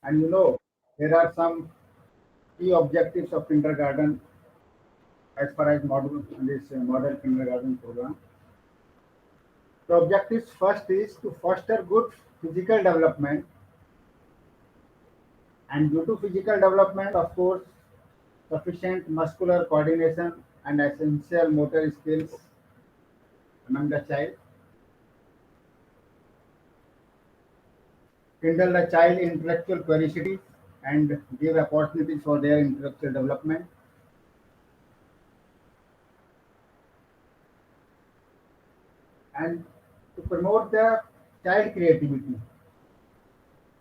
And there are some key objectives of kindergarten as far as model kindergarten program. The objectives first is to foster good physical development, and due to physical development, of course, sufficient muscular coordination and essential motor skills among the child, kindle the child intellectual curiosity and give opportunities for their intellectual development, and to promote the child creativity.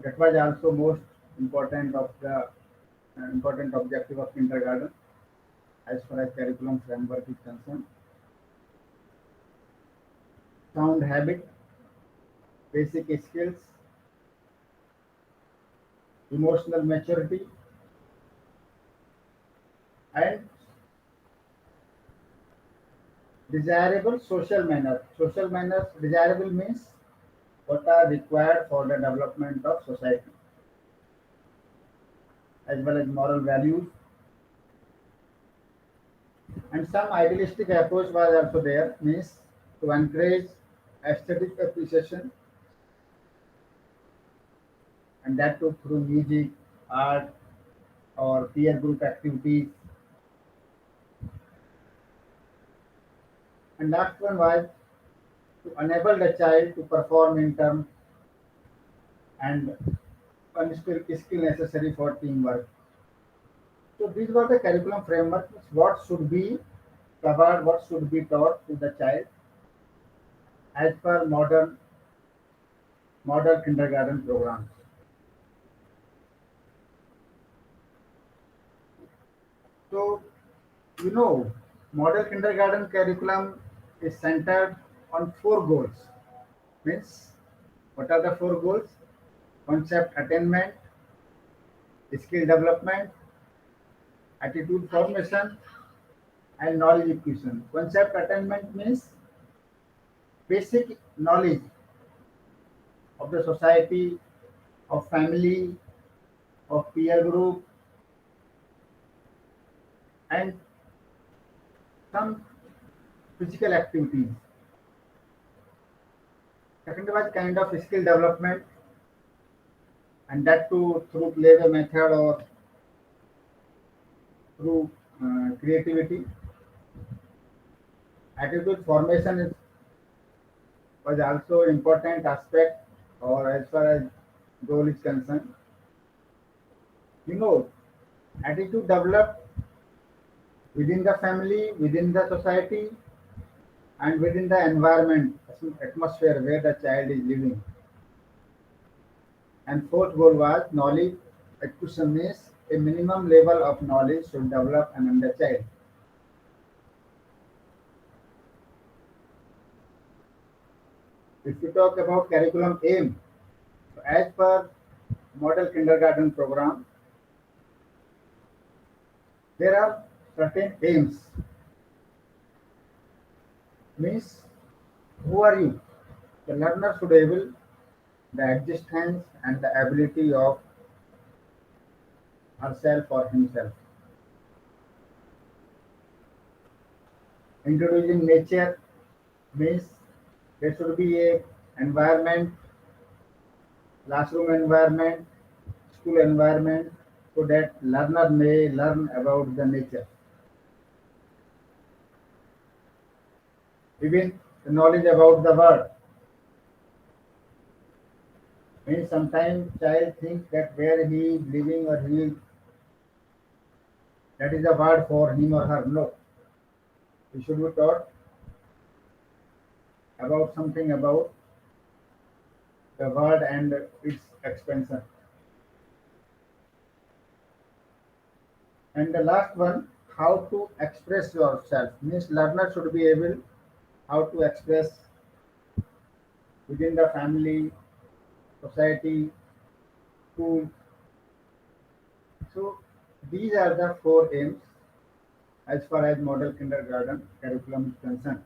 That was also most important of the important objective of kindergarten as far as curriculum framework is concerned. Sound habit, basic skills, emotional maturity, and desirable social manners. Social manners desirable means what are required for the development of society, as well as moral values, and some idealistic approach was also there, means to encourage aesthetic appreciation, and that too through music, art, or peer group activities. And last one was to enable the child to perform in terms and one skill necessary for teamwork. So these were the curriculum framework, what should be covered, what should be taught to the child as per model kindergarten programs. So you know, model kindergarten curriculum is centered on four goals. Means, what are the four goals? Concept attainment, skill development, attitude formation, and knowledge acquisition. Concept attainment means basic knowledge of the society, of family, of peer group, and some physical activities. Second was kind of skill development, and that too through play method or through creativity. Attitude formation was also important aspect, or as far as goal is concerned. You know, attitude developed within the family, within the society, and within the environment, atmosphere where the child is living. And fourth goal was knowledge acquisition means a minimum level of knowledge should develop among the child. If you talk about curriculum aim, so as per model kindergarten program, there are certain aims. Means who are you? The learner should able the existence and the ability of herself or himself. Introducing nature means there should be a environment, classroom environment, school environment, so that learner may learn about the nature. Even the knowledge about the world means sometimes child thinks that where he is living or that is a word for him or her. No, he should be taught about something about the word and its expansion. And the last one, how to express yourself means learner should be able how to express within the family, society, school. So these are the four aims as far as model kindergarten curriculum is concerned.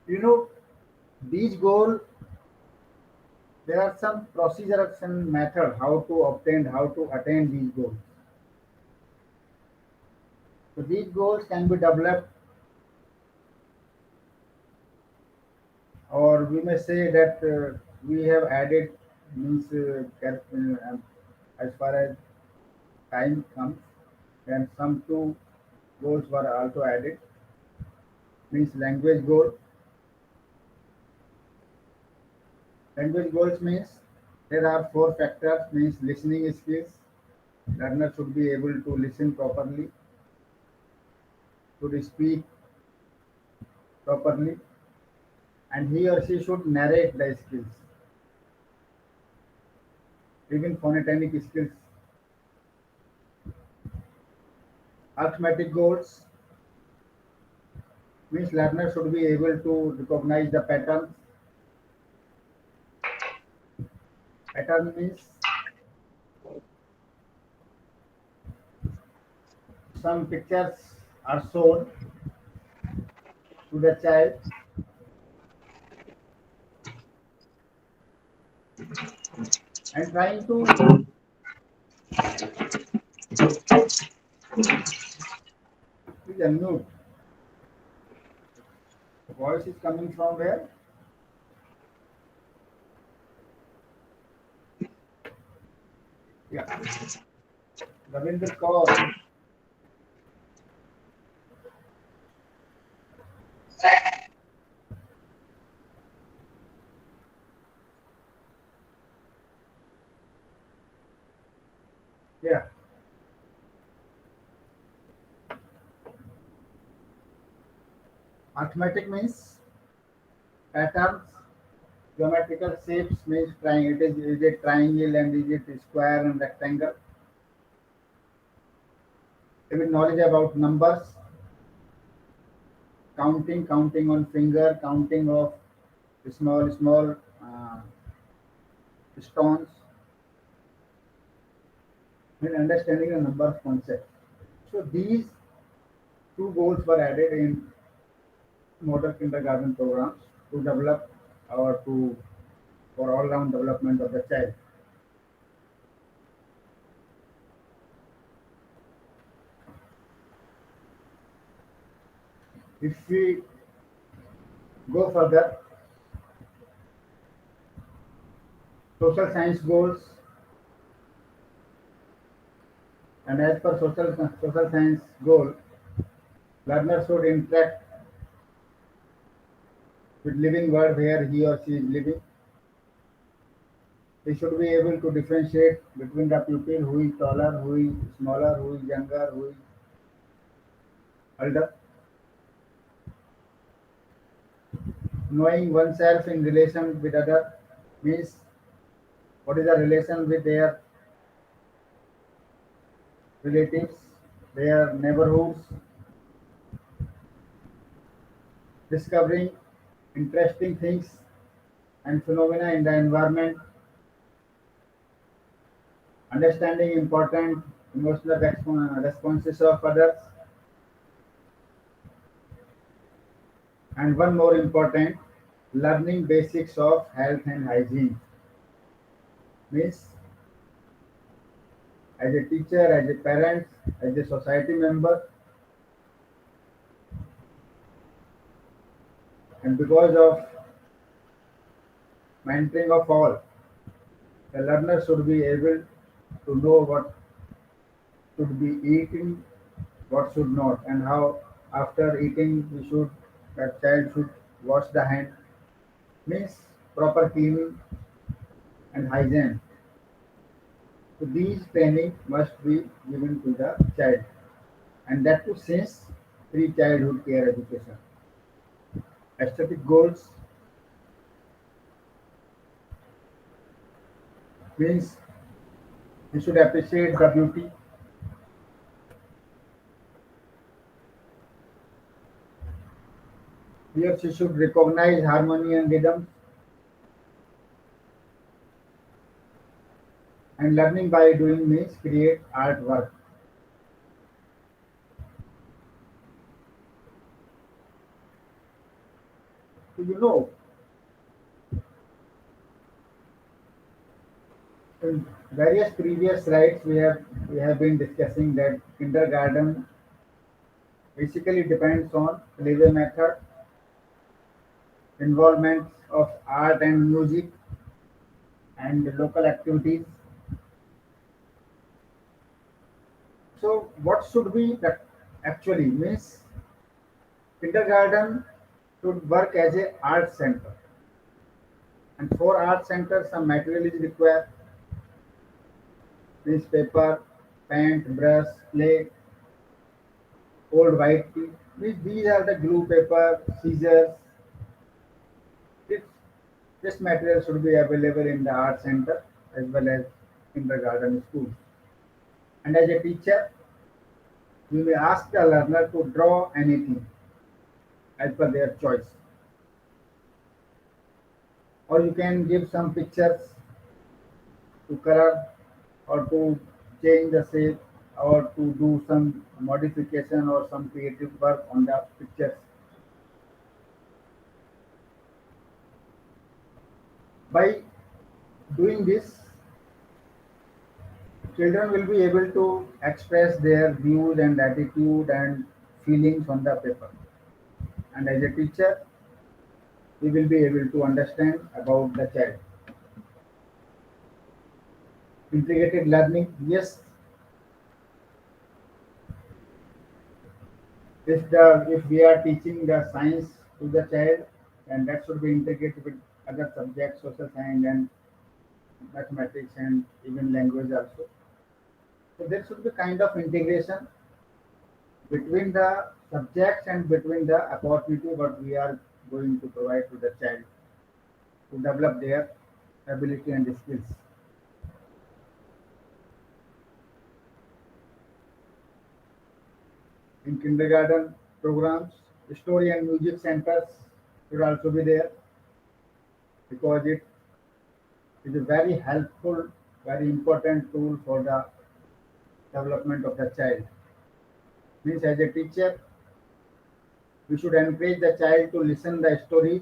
You know, these goals There are some procedures and method how to attain these goals. So these goals can be developed, or we may say that we have added means as far as time comes, then some two goals were also added. Means language goal. Language goals means there are four factors. Means listening skills. Learner should be able to listen properly, should speak properly, and he or she should narrate the skills. Even phonetonic skills. Arithmetic goals means learner should be able to recognize the patterns. Pattern means some pictures are shown to the child, and trying to please unmute. The voice is coming from where? Yeah, Ravinder Kaur. Yeah, arithmetic means patterns. Geometrical shapes means is it triangle and is it square and rectangle. Even knowledge about numbers, counting on finger, counting of small stones, and understanding the numbers concept. So these two goals were added in model kindergarten programs to develop or to for all-round development of the child. If we go further, social science goals, and as per social science goal, learner should interact with living world where he or she is living. He should be able to differentiate between the pupil who is taller, who is smaller, who is younger, who is elder. Knowing oneself in relation with other means what is the relation with their relatives, their neighborhoods, discovering interesting things and phenomena in the environment, understanding important emotional responses of others, and one more important, learning basics of health and hygiene. Means as a teacher, as a parent, as a society member, and because of mentoring of all, the learner should be able to know what should be eating, what should not, and how after eating we should that child should wash the hand. Means proper cleaning and hygiene. So these training must be given to the child, and that too since pre-childhood care education. Aesthetic goals means he should appreciate the beauty. He or she should recognize harmony and rhythm, and learning by doing means create artwork. So you know In various previous slides, we have been discussing that kindergarten basically depends on play method, involvement of art and music, and local activities. So, what should be that actually means kindergarten should work as a art center, and for art center, some material is required: means paper, paint, brush, clay, old white tea. Means these are the glue paper, scissors. This, this material should be available in the art center as well as kindergarten schools. And as a teacher, you may ask the learner to draw anything as per their choice. Or you can give some pictures to color or to change the shape or to do some modification or some creative work on the pictures. By doing this, children will be able to express their views and attitude and feelings on the paper. And as a teacher, we will be able to understand about the child. Integrated learning, yes, if we are teaching the science to the child, and that should be integrated with other subjects, social science and mathematics and even language also. So there should be kind of integration between the subjects and between the opportunity what we are going to provide to the child to develop their ability and skills. In kindergarten programs, story and music centers should also be there because it is a very helpful, very important tool for the development of the child. Means as a teacher, we should encourage the child to listen the stories,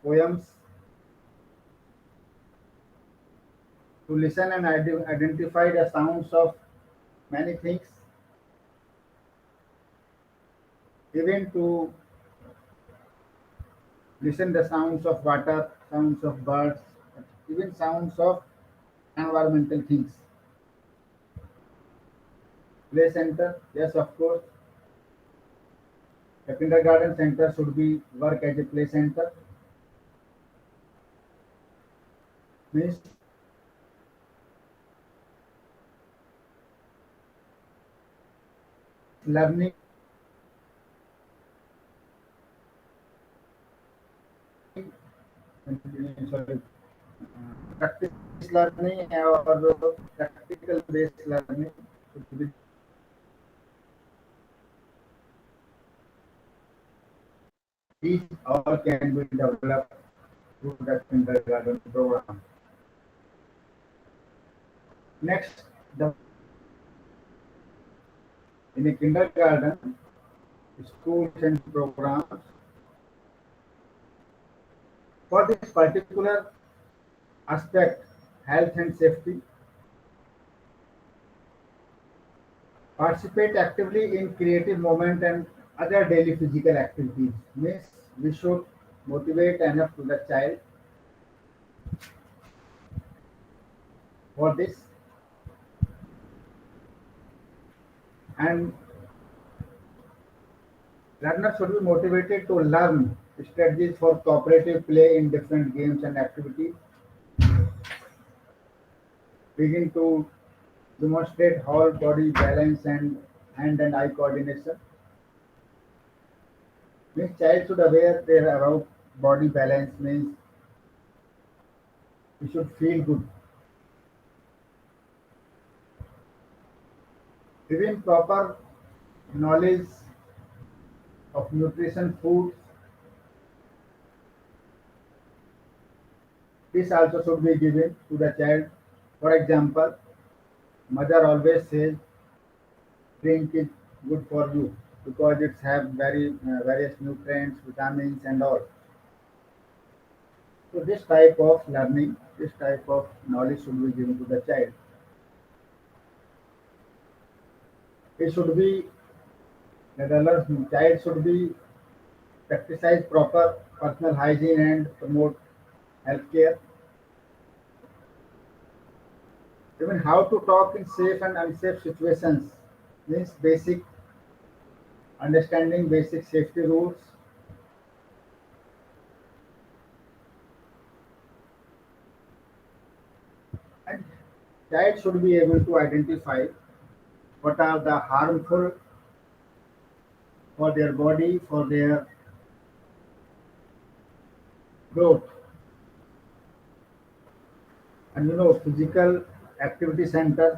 poems, to listen and identify the sounds of many things, even to listen the sounds of water, sounds of birds, even sounds of environmental things. Play center, yes, of course. The kindergarten center should be work as a play center. Means learning, sorry, practice learning or practical based learning should be. These all can be developed through the kindergarten program. Next, the in a kindergarten, schools and programs for this particular aspect, health and safety, participate actively in creative movement and other daily physical activities. Means we should motivate enough to the child for this, and learners should be motivated to learn strategies for cooperative play in different games and activities, begin to demonstrate whole body balance and hand and eye coordination. Means child should aware their about body balance means we should feel good. Even proper knowledge of nutrition foods, this also should be given to the child. For example, mother always says drink is good for you because it have very various nutrients, vitamins and all. So this type of learning, this type of knowledge should be given to the child. It should be the child should be practice proper personal hygiene and promote healthcare. Even how to talk in safe and unsafe situations means basic understanding basic safety rules. And child should be able to identify what are the harmful for their body, for their growth. And physical activity centers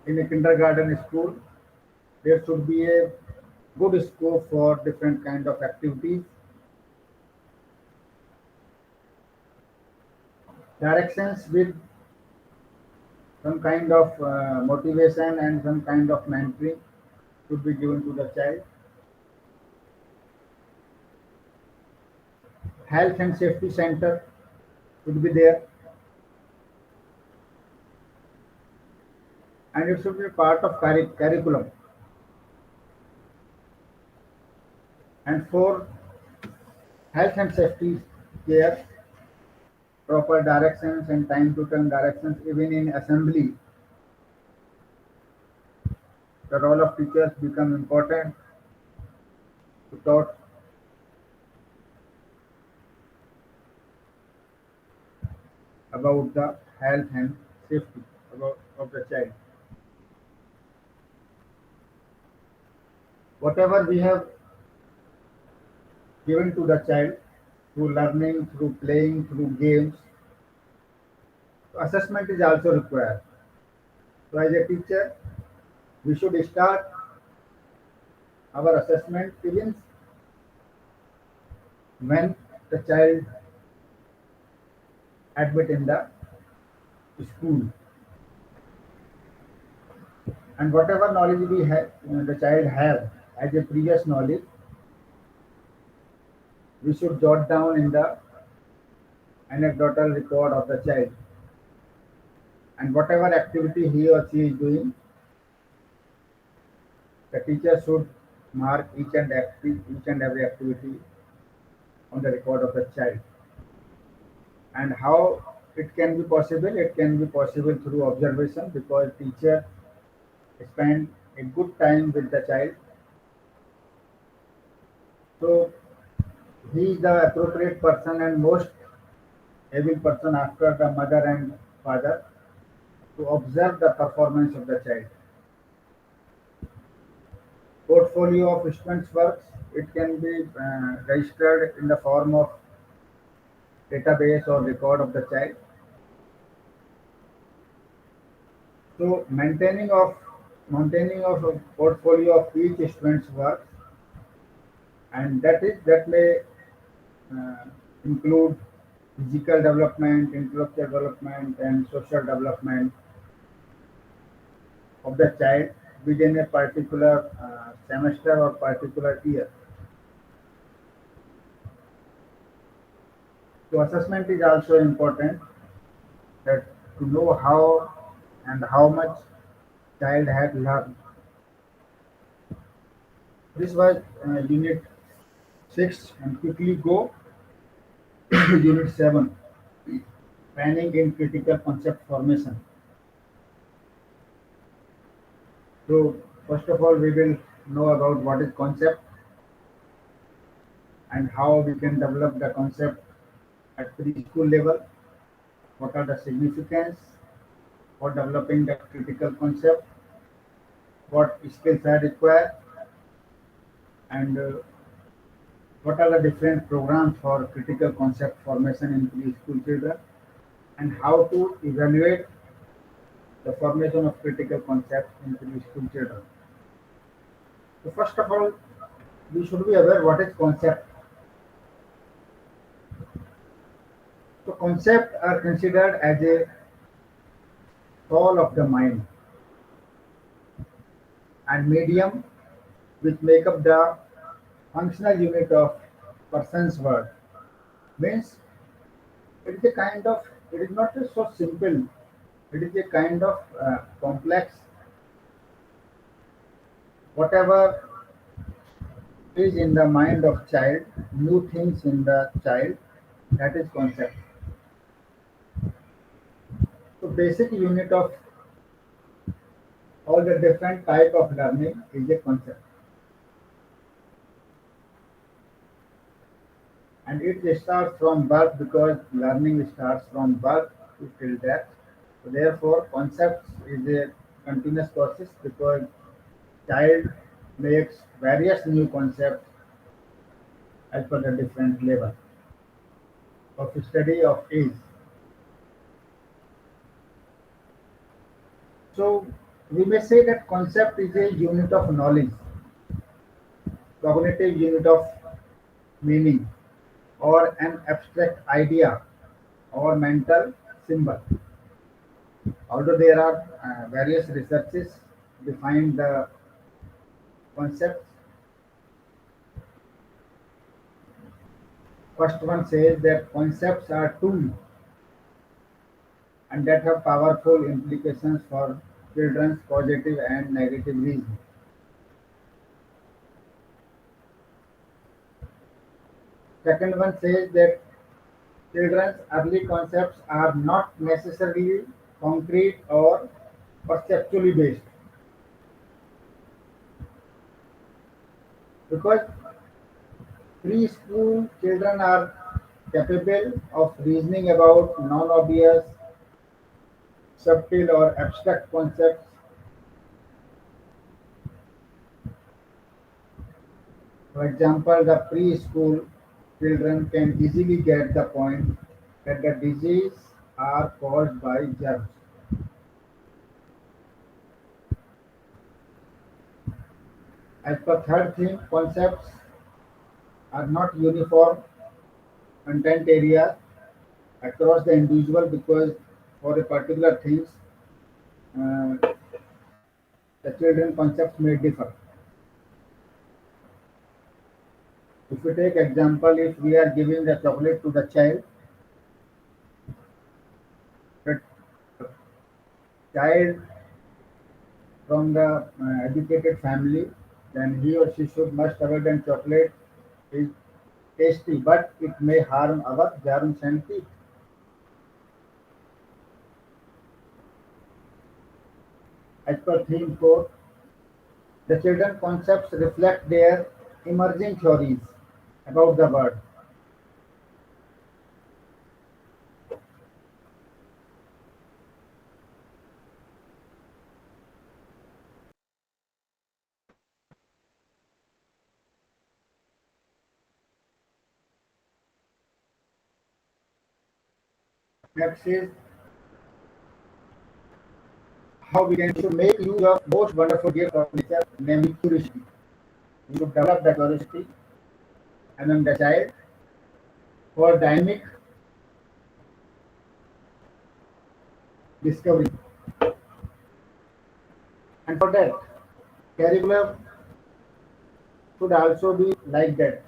in a kindergarten school, there should be a good scope for different kind of activities. Directions with some kind of motivation and some kind of mentoring should be given to the child. Health and safety center should be there, and it should be part of curriculum. And for health and safety care, proper directions and time to time directions, even in assembly, the role of teachers become important to talk about the health and safety of the child. Whatever we have given to the child through learning, through playing, through games, assessment is also required. So as a teacher, we should start our assessment even when the child admit in the school. And whatever knowledge we have, the child have as a previous knowledge, we should jot down in the anecdotal record of the child. And whatever activity he or she is doing, the teacher should mark each and every activity on the record of the child. And how it can be possible? It can be possible through observation because teacher spend a good time with the child. So he is the appropriate person and most able person after the mother and father to observe the performance of the child. Portfolio of students' works, it can be registered in the form of database or record of the child. So maintaining of a portfolio of each student's work, and that may uh, include physical development, intellectual development, and social development of the child within a particular semester or particular year. So assessment is also important that to know how and how much child had learned. This was unit 6 and quickly go unit 7, planning in critical concept formation. So first of all we will know about what is concept and how we can develop the concept at preschool level, what are the significance for developing the critical concept, what skills are required, and what are the different programs for critical concept formation in preschool children, and how to evaluate the formation of critical concepts in preschool children. So first of all, we should be aware what is concept. So concept are considered as a soul of the mind and medium which make up the functional unit of person's word. Means It is a kind of, it is not just so simple. It is a kind of complex. Whatever is in the mind of child, new things in the child, that is concept. So basic unit of all the different type of learning is a concept, and it starts from birth because learning starts from birth to till death. So therefore, concepts is a continuous process because child makes various new concepts as per the different level of study of age. So we may say that concept is a unit of knowledge, cognitive unit of meaning, or an abstract idea or mental symbol. Although there are various researches define the concepts, first one says that concepts are tools and that have powerful implications for children's positive and negative reasoning. Second one says that children's early concepts are not necessarily concrete or perceptually based because preschool children are capable of reasoning about non-obvious, subtle or abstract concepts. For example, the preschool children can easily get the point that the disease are caused by germs. As per third thing, concepts are not uniform content area across the individual because for a particular things, uh, the children concepts may differ. If we take example, if we are giving the chocolate to the child, the child from the educated family, then he or she should must avoid that chocolate is tasty, but it may harm our germs and teeth. As per theme 4, the children concepts reflect their emerging theories about the world. Next is how we can should make use of most wonderful gift of nature, namely curiosity. We should develop the curiosity among the child for dynamic discovery. And for that, curriculum should also be like that.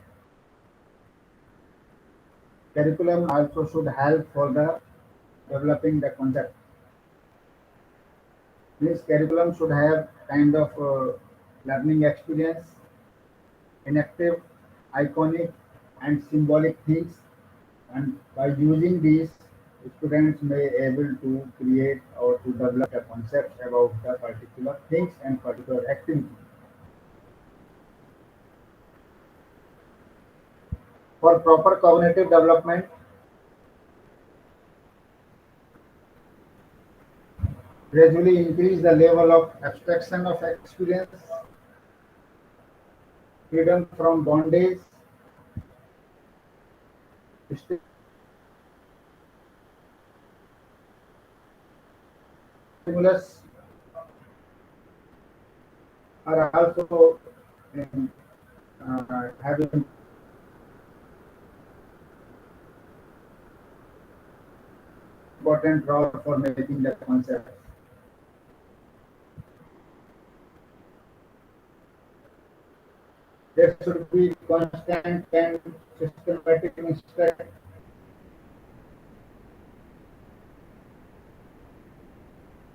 Curriculum also should help for the developing the concept. This curriculum should have kind of learning experience, inactive, iconic, and symbolic things. And by using these, students may able to create or to develop a concept about the particular things and particular activity. For proper cognitive development, gradually increase the level of abstraction of experience, freedom from bondage, stimulus are also having important role for making the concept. There should be constant and systematic instruction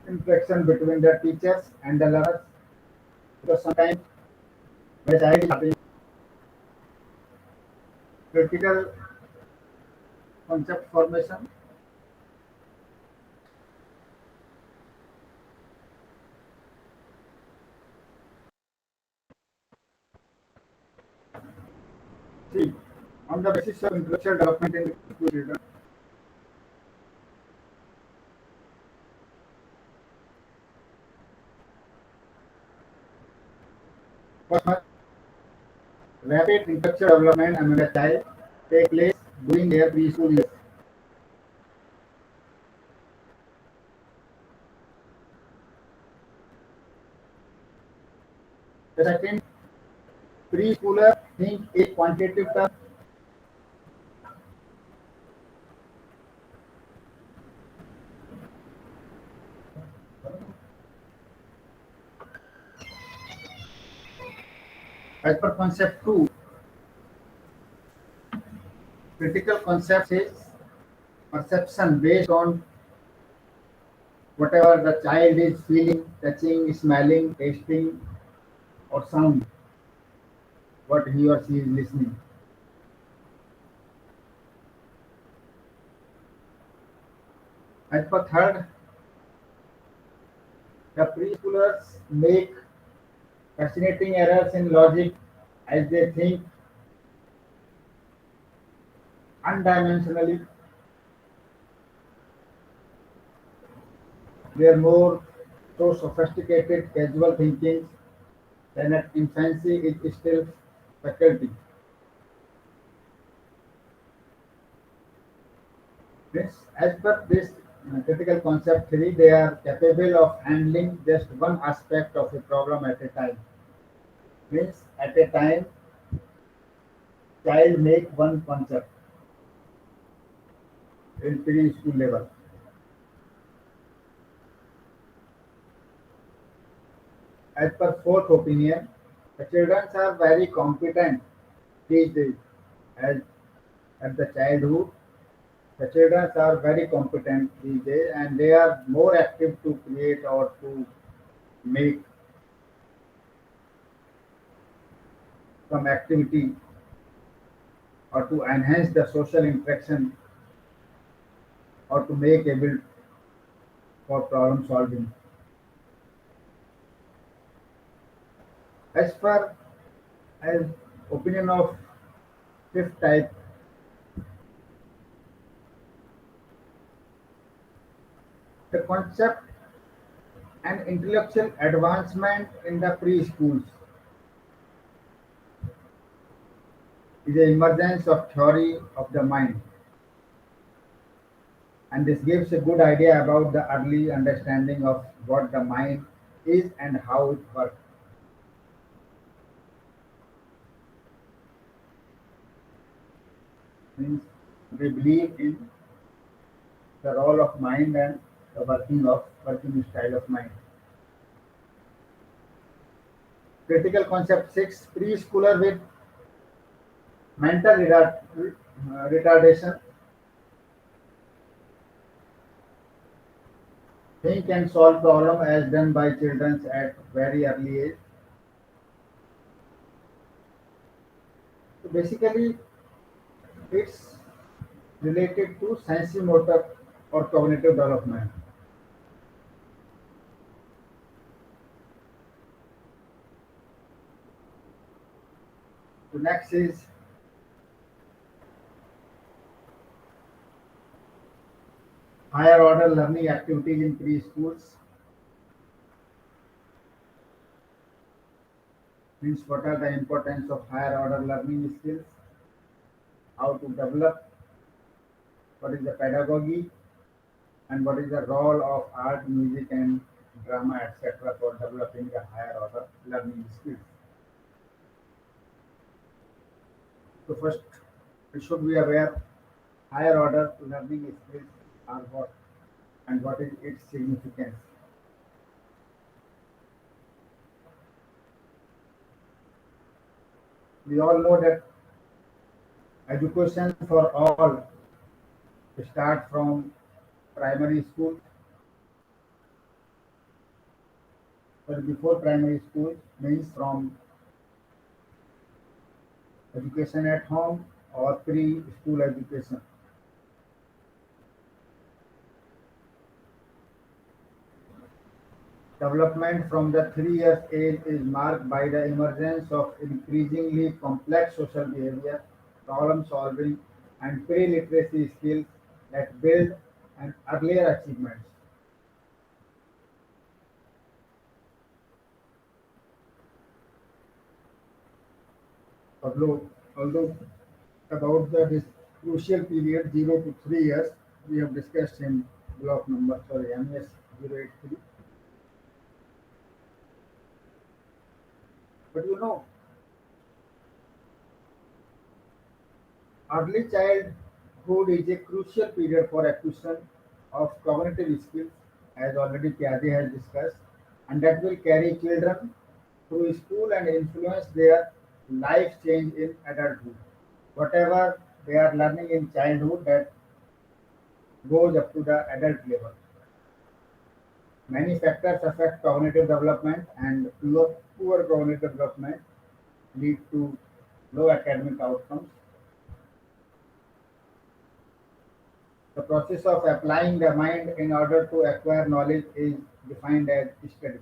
interaction between the teachers and the learners. Because sometimes when a child is having critical concept formation, see, on the basis of intellectual development in the children, first much rapid intellectual development among a child take place during their preschool years. The second, preschooler think a quantitative term. As per concept 2, critical concept is perception based on whatever the child is feeling, touching, smelling, tasting, or sound, what he or she is listening. As per third, the preschoolers make fascinating errors in logic as they think undimensionally. They are more so sophisticated casual thinking than at infancy is still faculty. Means, as per this critical concept theory, they are capable of handling just one aspect of a problem at a time. Means at a time, child make one concept in preschool level. As per fourth opinion, the children are very competent these days. As at the childhood, the children are very competent these days and they are more active to create or to make some activity or to enhance the social interaction or to make able for problem solving. As far as opinion of fifth type, the concept and intellectual advancement in the preschools is the emergence of theory of the mind, and this gives a good idea about the early understanding of what the mind is and how it works. Means we believe in the role of mind and the working style of mind. Critical concept 6, preschooler with mental retardation think and solve problem as done by children at very early age. So basically, it's related to sensory-motor or cognitive development. So next is higher order learning activities in preschools. Means what are the importance of higher order learning skills, how to develop, what is the pedagogy, and what is the role of art, music, and drama, etc., for developing the higher order learning skills. So first, we should be aware higher order learning skills are what and what is its significance. We all know that education for all start from primary school But before primary school means from education at home or pre-school education. Development from the 3 years age is marked by the emergence of increasingly complex social behavior, problem solving, and pre-literacy skills that build on earlier achievements. Although about this crucial period 0 to 3 years, we have discussed in block number, sorry, MES 083. But early childhood is a crucial period for acquisition of cognitive skills, as already Tyagi has discussed, and that will carry children through school and influence their life change in adulthood. Whatever they are learning in childhood, that goes up to the adult level. Many factors affect cognitive development, and poor cognitive development lead to low academic outcomes. The process of applying the mind in order to acquire knowledge is defined as study.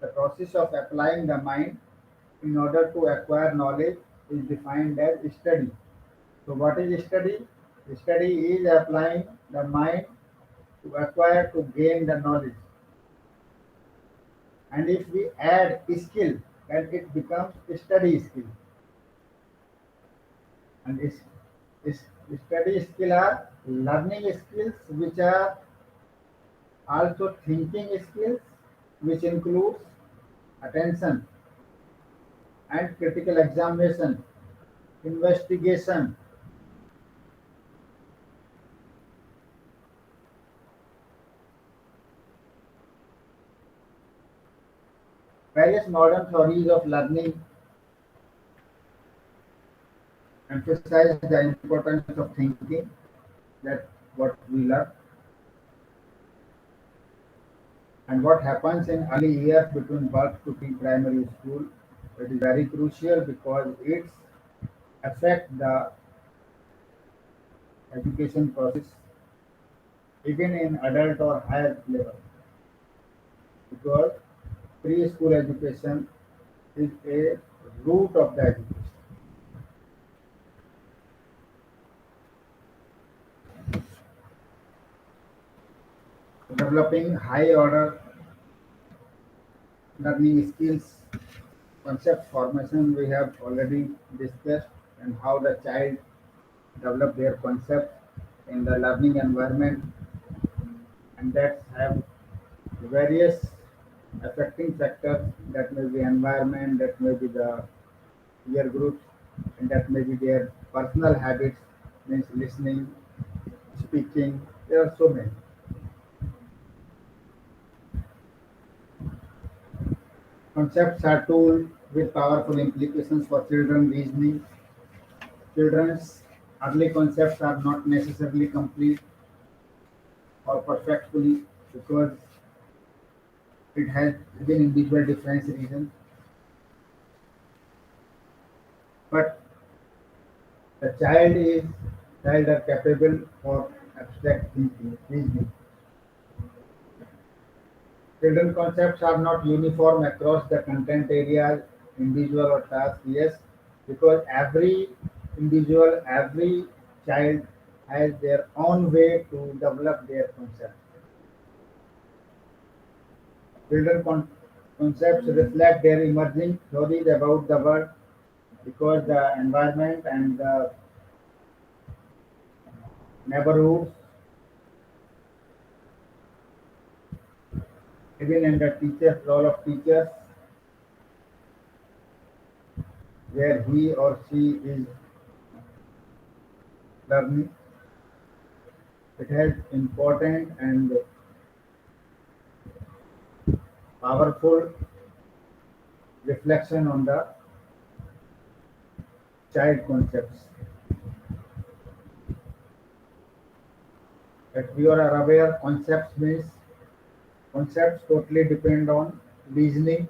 The process of applying the mind in order to acquire knowledge is defined as study. So, what is study? Study is applying the mind to acquire, to gain the knowledge. And if we add skill, then it becomes study skill. And is study skill are learning skills which are also thinking skills, which includes attention and critical examination, investigation. Various modern theories of learning emphasize the importance of thinking, that what we learn, and what happens in early years between birth to pre-primary school. It is very crucial because it affects the education process even in adult or higher level, because preschool education is a root of the education. Developing high order learning skills, concept formation we have already discussed, and how the child develop their concept in the learning environment, and that have various affecting factors, that may be environment, that may be the peer groups, and that may be their personal habits, means listening, speaking. There are so many. Concepts are tools with powerful implications for children reasoning. Children's early concepts are not necessarily complete or perfectly, because it has within individual difference reasons, but the child are capable for abstract thinking, reasoning. Children concepts are not uniform across the content areas, individual or task, yes, because every child has their own way to develop their concept. Concepts reflect their emerging theories about the world, because the environment and the neighborhoods, even in the teacher's role of teachers, where he or she is learning, it has important and powerful reflection on the child concepts. That we are aware concepts means concepts totally depend on reasoning,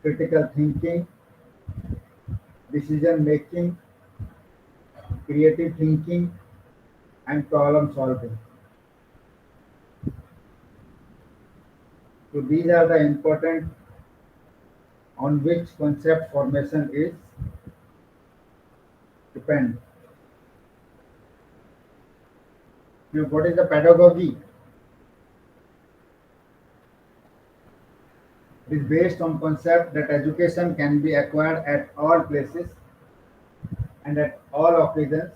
critical thinking, decision making, creative thinking, and problem solving. So these are the important on which concept formation is depend. Now, what is the pedagogy? It is based on concept that education can be acquired at all places and at all occasions.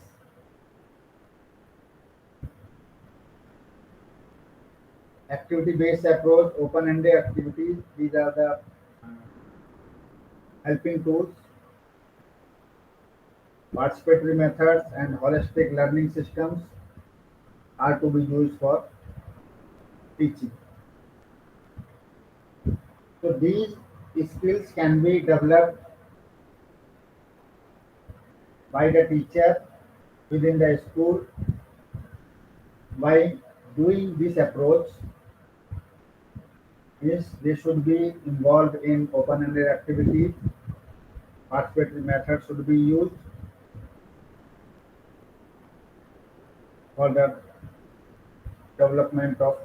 Activity-based approach, open-ended activities, these are the helping tools, participatory methods and holistic learning systems are to be used for teaching. So these skills can be developed by the teacher within the school by doing this approach is they should be involved in open-ended activities, participatory methods should be used for the development of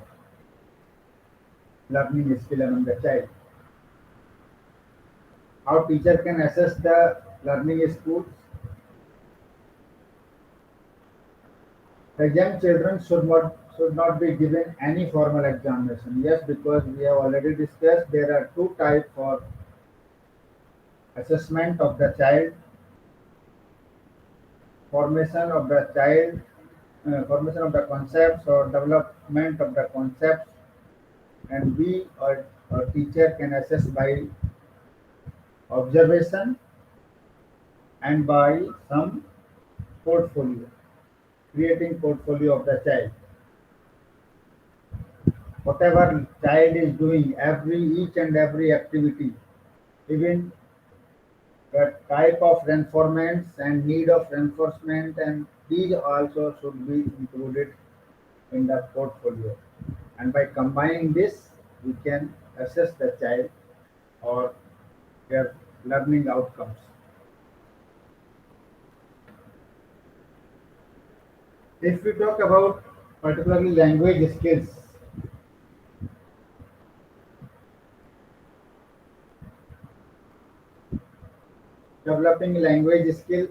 learning skill among the child. How teacher can assess the learning skills? The young children should not be given any formal examination. Yes, because we have already discussed there are two types for assessment of the child, formation of the child, formation of the concepts or development of the concepts, and we or teacher can assess by observation and by some portfolio, creating portfolio of the child. Whatever child is doing, each and every activity, even the type of reinforcements and need of reinforcement, and these also should be included in the portfolio. And by combining this, we can assess the child or their learning outcomes. If we talk about particularly language skills, developing language skill,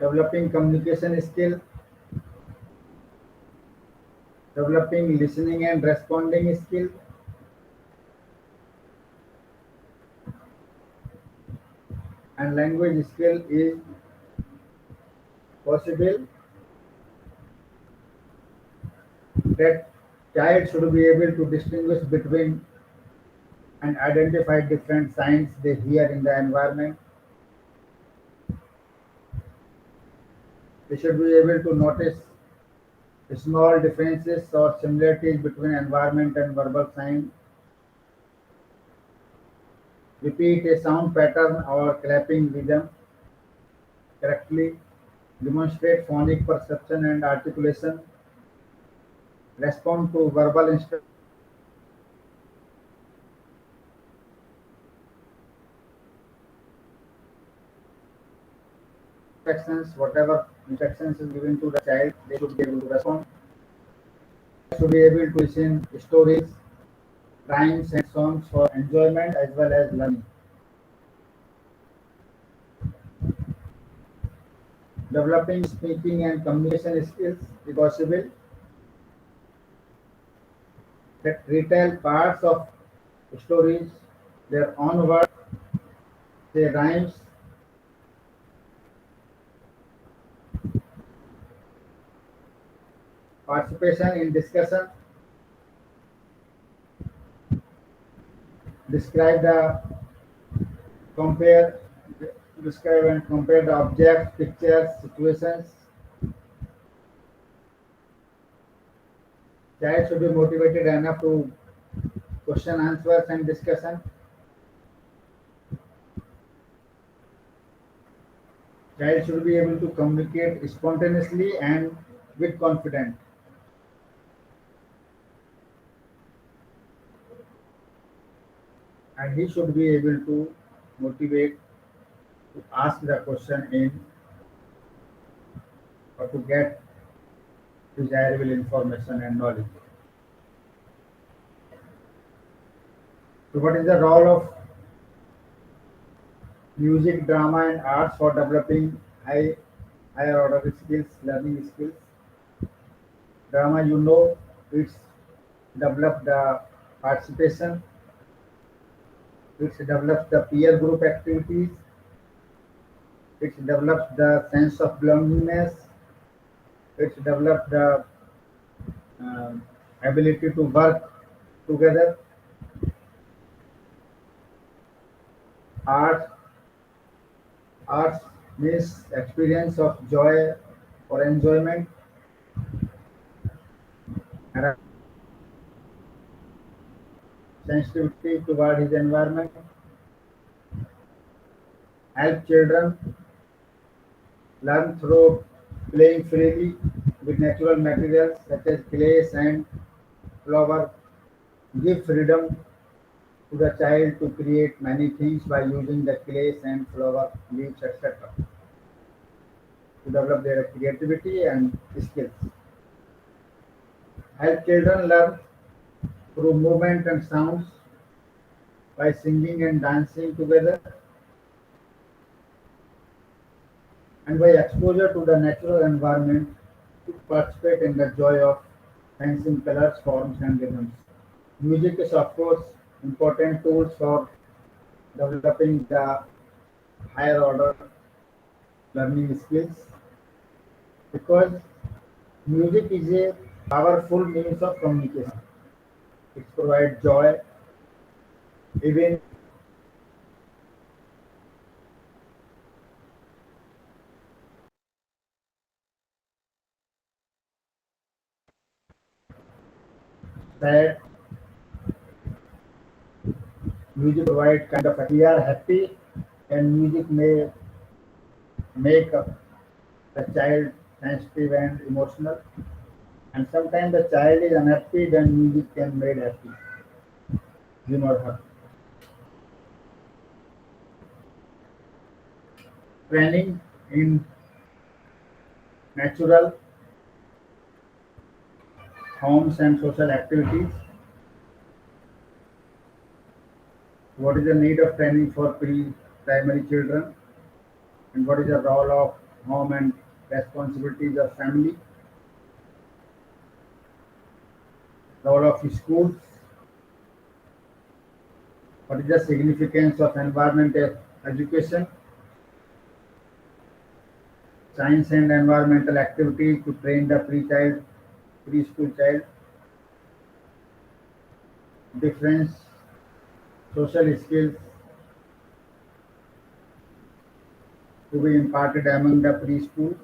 developing communication skill, developing listening and responding skill, and language skill is possible that child should be able to distinguish between and identify different signs they hear in the environment. They should be able to notice small differences or similarities between environment and verbal sign, repeat a sound pattern or clapping rhythm correctly, demonstrate phonic perception and articulation, respond to verbal instructions, whatever instructions is given to the child, they should be able to respond. Should be able to listen stories, rhymes and songs for enjoyment as well as learning. Developing speaking and communication skills is possible that retell parts of stories, their own words, their rhymes, participation in discussion, describe the compare, describe and compare the objects, pictures, situations. Child should be motivated enough to question answers and discussion. Child should be able to communicate spontaneously and with confidence, and he should be able to motivate to ask the question in or to get desirable information and knowledge. So, what is the role of music, drama, and arts for developing higher order skills, learning skills? Drama, it's develop the participation, it develops the peer group activities, it develops the sense of belongingness, it develops the um ability to work together. Arts, arts means experience of joy or enjoyment and sensitivity toward his environment, help children learn through playing freely with natural materials such as clay, sand, flower, give freedom to the child to create many things by using the clay, sand, flower, leaves, etc. to develop their creativity and skills. Help children learn through movement and sounds by singing and dancing together and by exposure to the natural environment to participate in the joy of sensing colors, forms and rhythms. Music is of course important tools for developing the higher order learning skills because music is a powerful means of communication. It provides joy even sad. Music provides kind of we are happy and music may make the child sensitive and emotional. And sometimes the child is unhappy, then music can make happy him or her. Training in natural homes and social activities. What is the need of training for pre-primary children? And what is the role of home and responsibilities of family? Role of schools? What is the significance of environmental education? Science and environmental activities to train the preschool child. Difference social skills to be imparted among the preschool.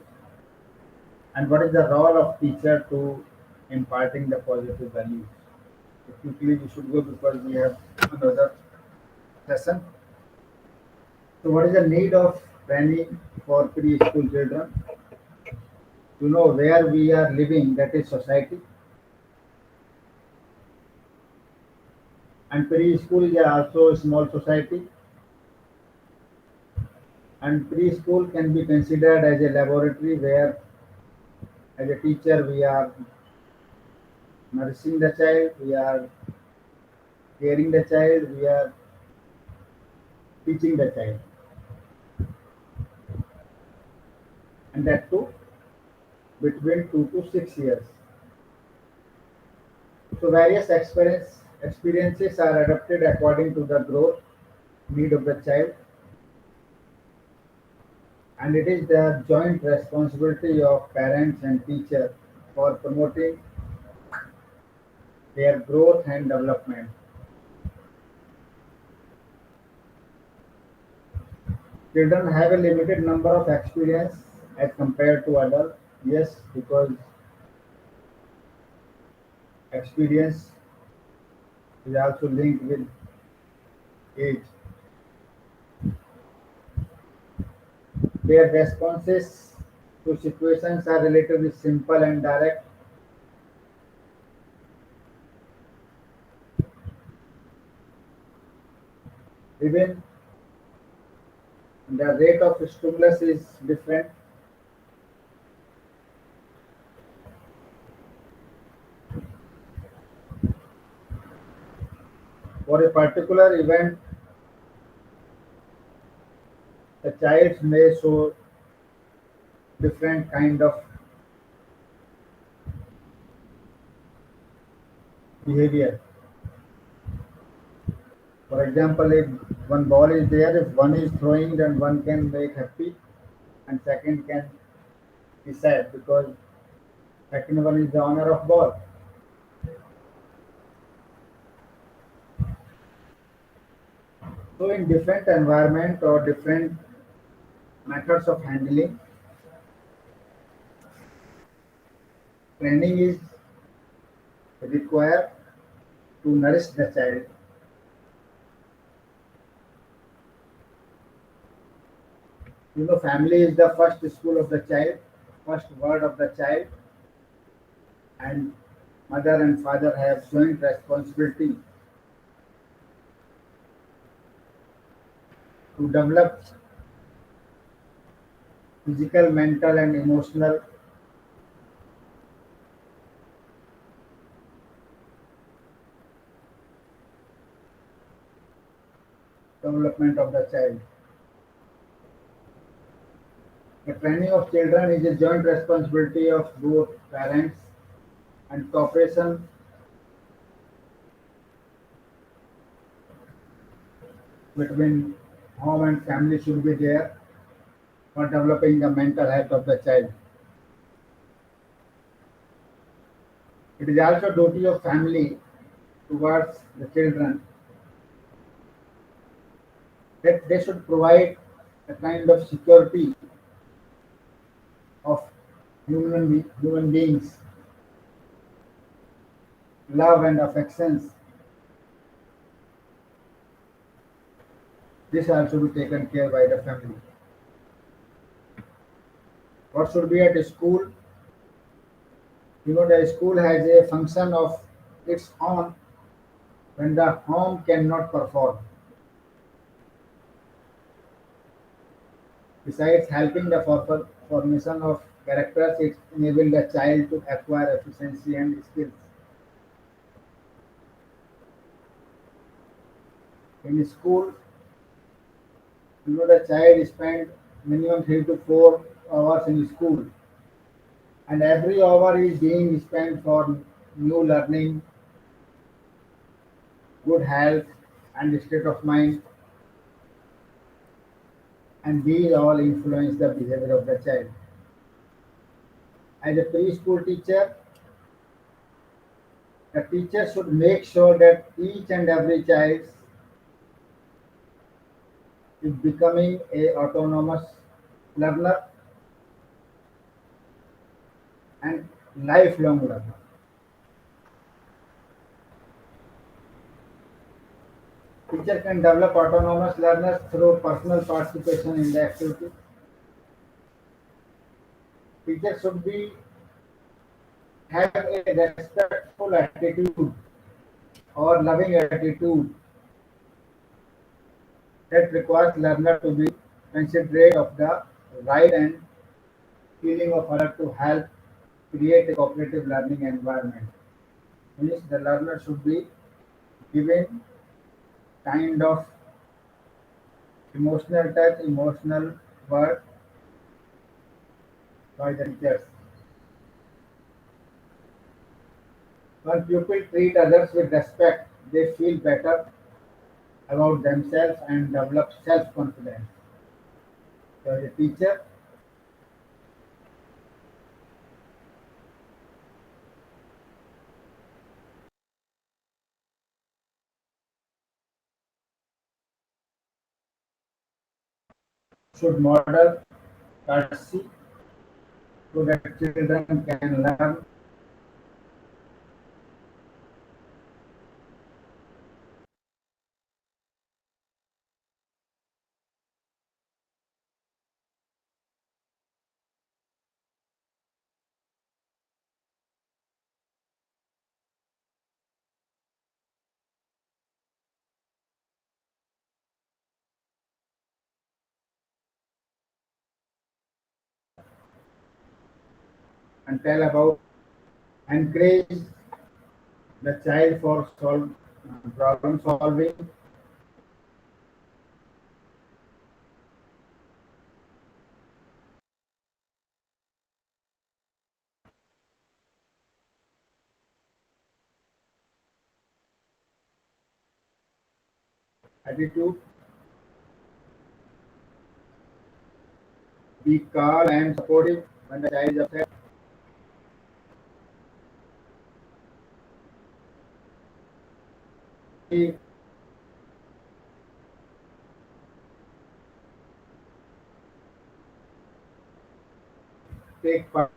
And what is the role of teacher to imparting the positive values? So quickly we should go because we have another session. So what is the need of training for preschool children? To know where we are living, that is society. And preschool is also a small society. And preschool can be considered as a laboratory where, as a teacher, we are nourishing the child, we are caring the child, we are teaching the child, and that too between 2 to 6 years. So experiences are adapted according to the growth need of the child, and it is the joint responsibility of parents and teachers for promoting their growth and development. Children have a limited number of experience as compared to adults. Yes, because experience is also linked with age. Their responses to situations are relatively simple and direct. Even the rate of stimulus is different. For a particular event, the child may show different kind of behavior. For example, if one ball is there, if one is throwing, then one can make happy, and second can be sad because second one is the owner of ball. So in different environment or different methods of handling, training is required to nourish the child. Family is the first school of the child, first word of the child, and mother and father have joint responsibility to develop physical, mental, and emotional development of the child. The training of children is a joint responsibility of both parents, and cooperation between home and family should be there for developing the mental health of the child. It is also duty of family towards the children that they should provide a kind of security of human beings, love and affections. This also be taken care by the family. What should be at a school? The school has a function of its own when the home cannot perform. Besides helping the formation of characters, it enables the child to acquire efficiency and skills. In school, the child spends minimum 3 to 4 hours in school, and every hour is being spent for new learning, good health, and state of mind, and these all influence the behavior of the child. As a preschool teacher, the teacher should make sure that each and every child is becoming a autonomous learner and lifelong learner. Teacher can develop autonomous learners through personal participation in the activity. Teacher should be have a respectful attitude or loving attitude that requires learner to be considerate of the right and feeling of other to help create a cooperative learning environment. Means the learner should be given kind of emotional touch, emotional word by the teachers. When pupils treat others with respect, they feel better about themselves and develop self-confidence. So a teacher should model courtesy so that children can learn and tell about encourage the child for problem solving. Attitude, be calm and supportive when the child is upset. Be- Take part.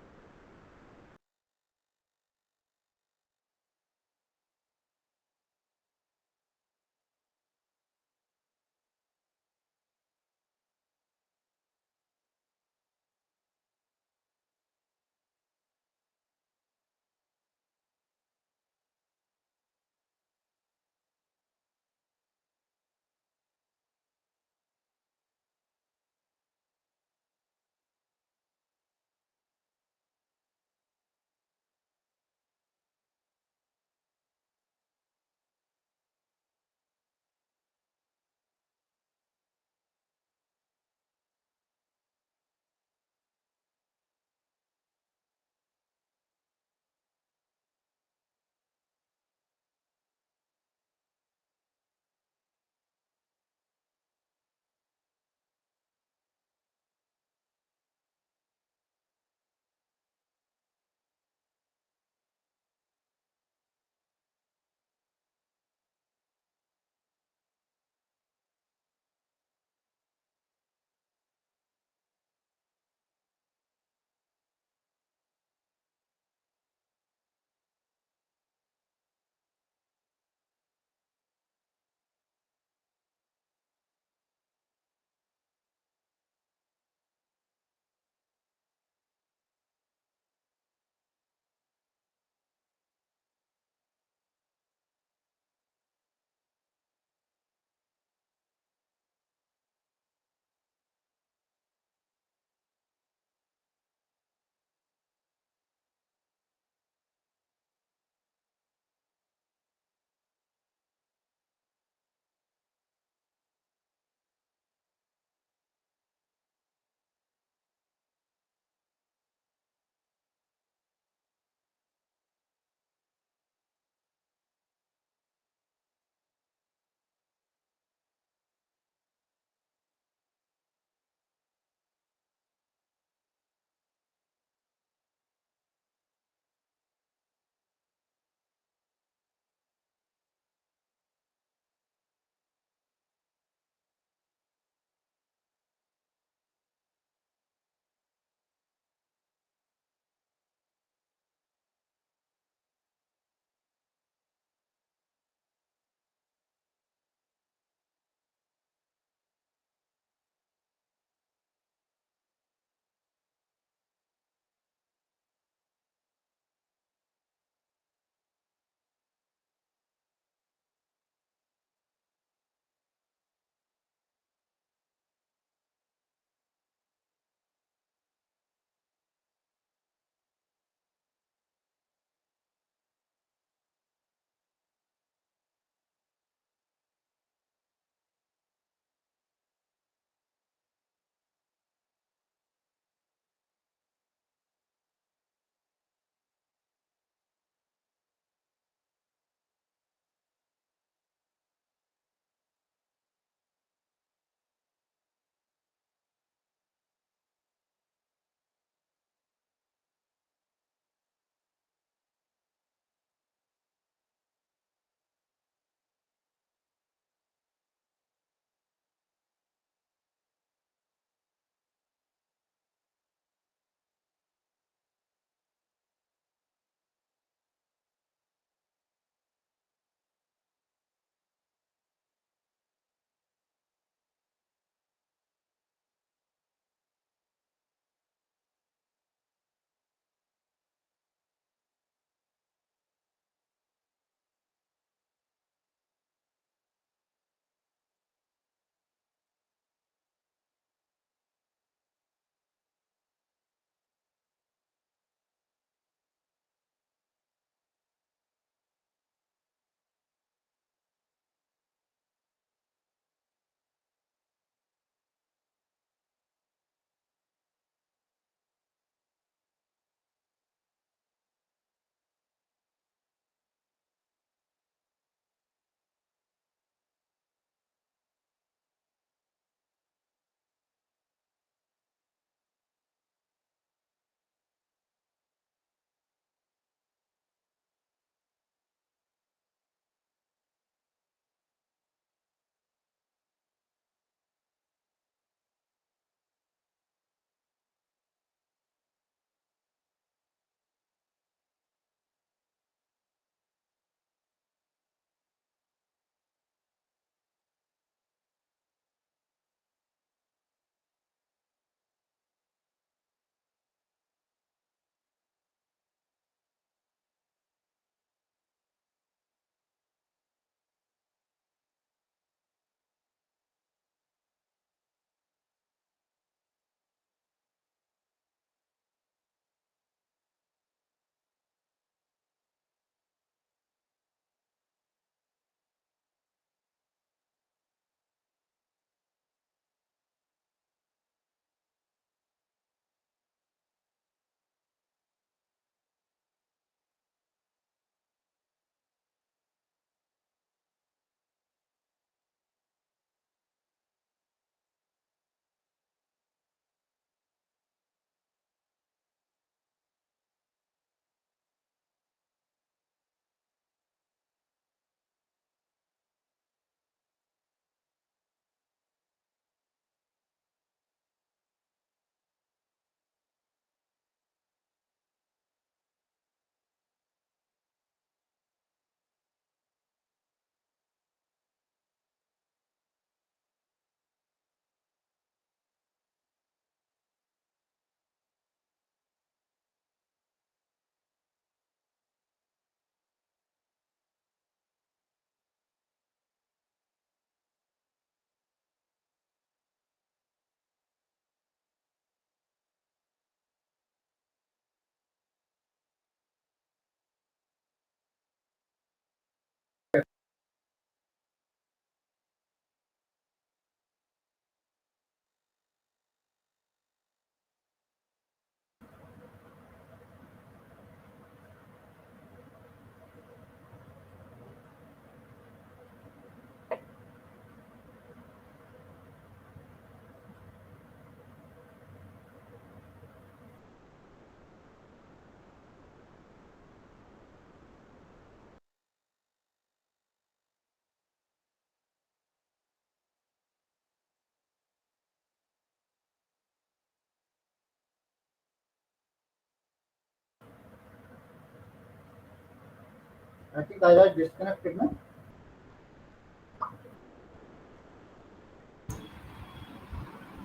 I think I was disconnected now.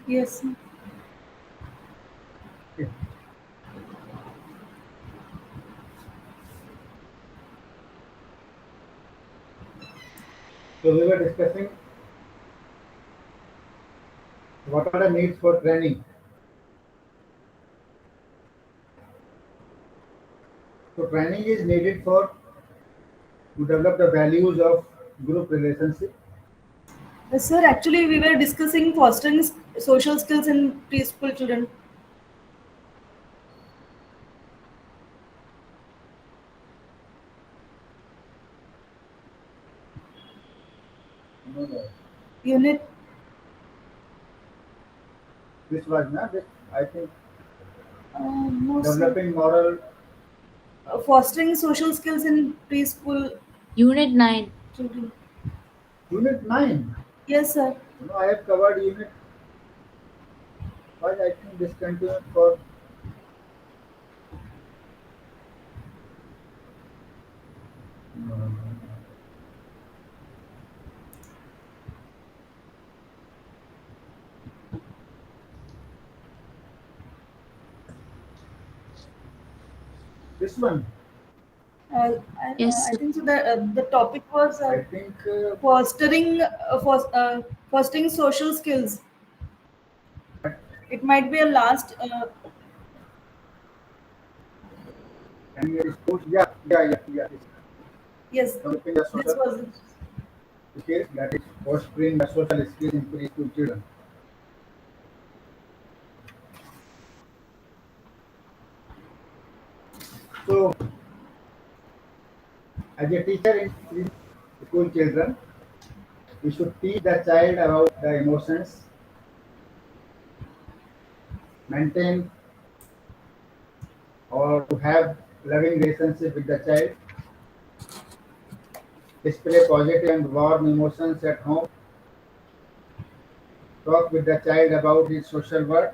Yes. Okay. So we were discussing what are the needs for training. So training is needed for to develop the values of group relationship. Sir, actually, we were discussing fostering social skills in preschool children. No, no. Unit, This was not this. I think no, sir. developing moral. Fostering social skills in preschool Unit 9. children. Unit 9. Yes, sir. No, I have covered unit 5. I think discontinued for no. This one. I Yes. think so. The topic was I think fostering social skills. It might be a last. and your schools. Yeah, yeah, yeah, yeah. Yes, Developing the this social was. skills, that is fostering the social skills in preschool children. So, as a teacher in preschool children, we should teach the child about the emotions, maintain or to have loving relationship with the child, display positive and warm emotions at home, talk with the child about his social world.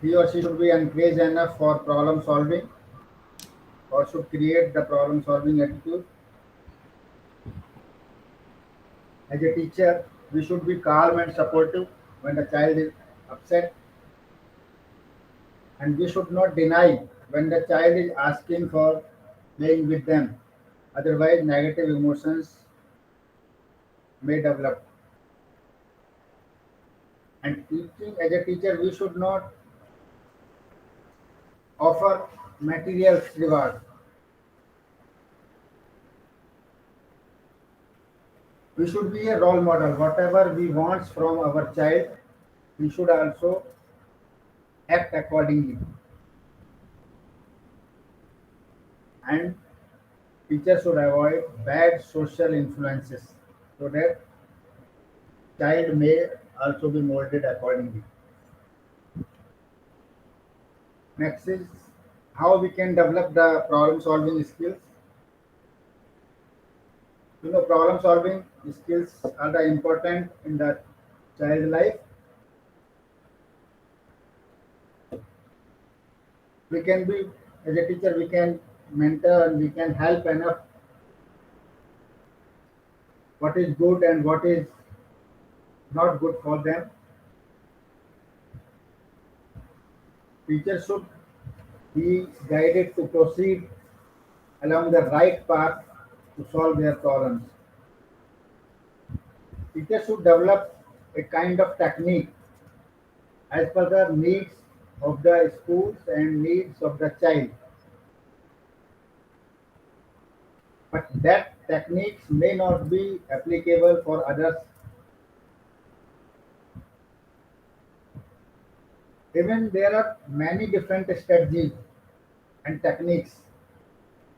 He or she should be encouraged enough for problem solving or should create the problem solving attitude. As a teacher, we should be calm and supportive when the child is upset, and we should not deny when the child is asking for playing with them. Otherwise, negative emotions may develop. And teaching as a teacher, we should not offer material reward. We should be a role model. Whatever we want from our child, we should also act accordingly. And teachers should avoid bad social influences so that child may also be molded accordingly. Next is how we can develop the problem solving skills. Problem solving skills are the important in the child life. We can be as a teacher, we can mentor and we can help enough what is good and what is not good for them. Teachers should be guided to proceed along the right path to solve their problems. Teachers should develop a kind of technique as per the needs of the schools and needs of the child. But that techniques may not be applicable for others. Even there are many different strategies and techniques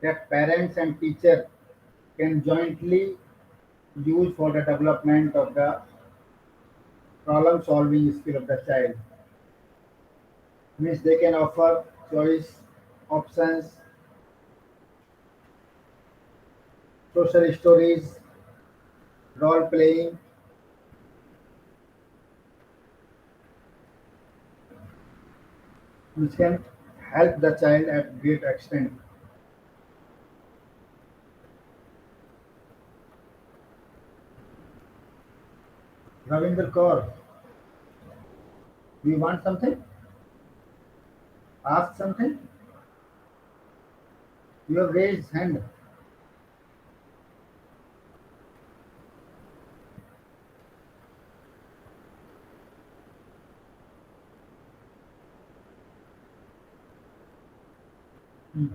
that parents and teacher can jointly use for the development of the problem solving skill of the child. Means they can offer choice options, social stories, role playing, which can help the child at great extent. Ravinder Kaur, do you want something? Ask something? You have raised hand. Hmm.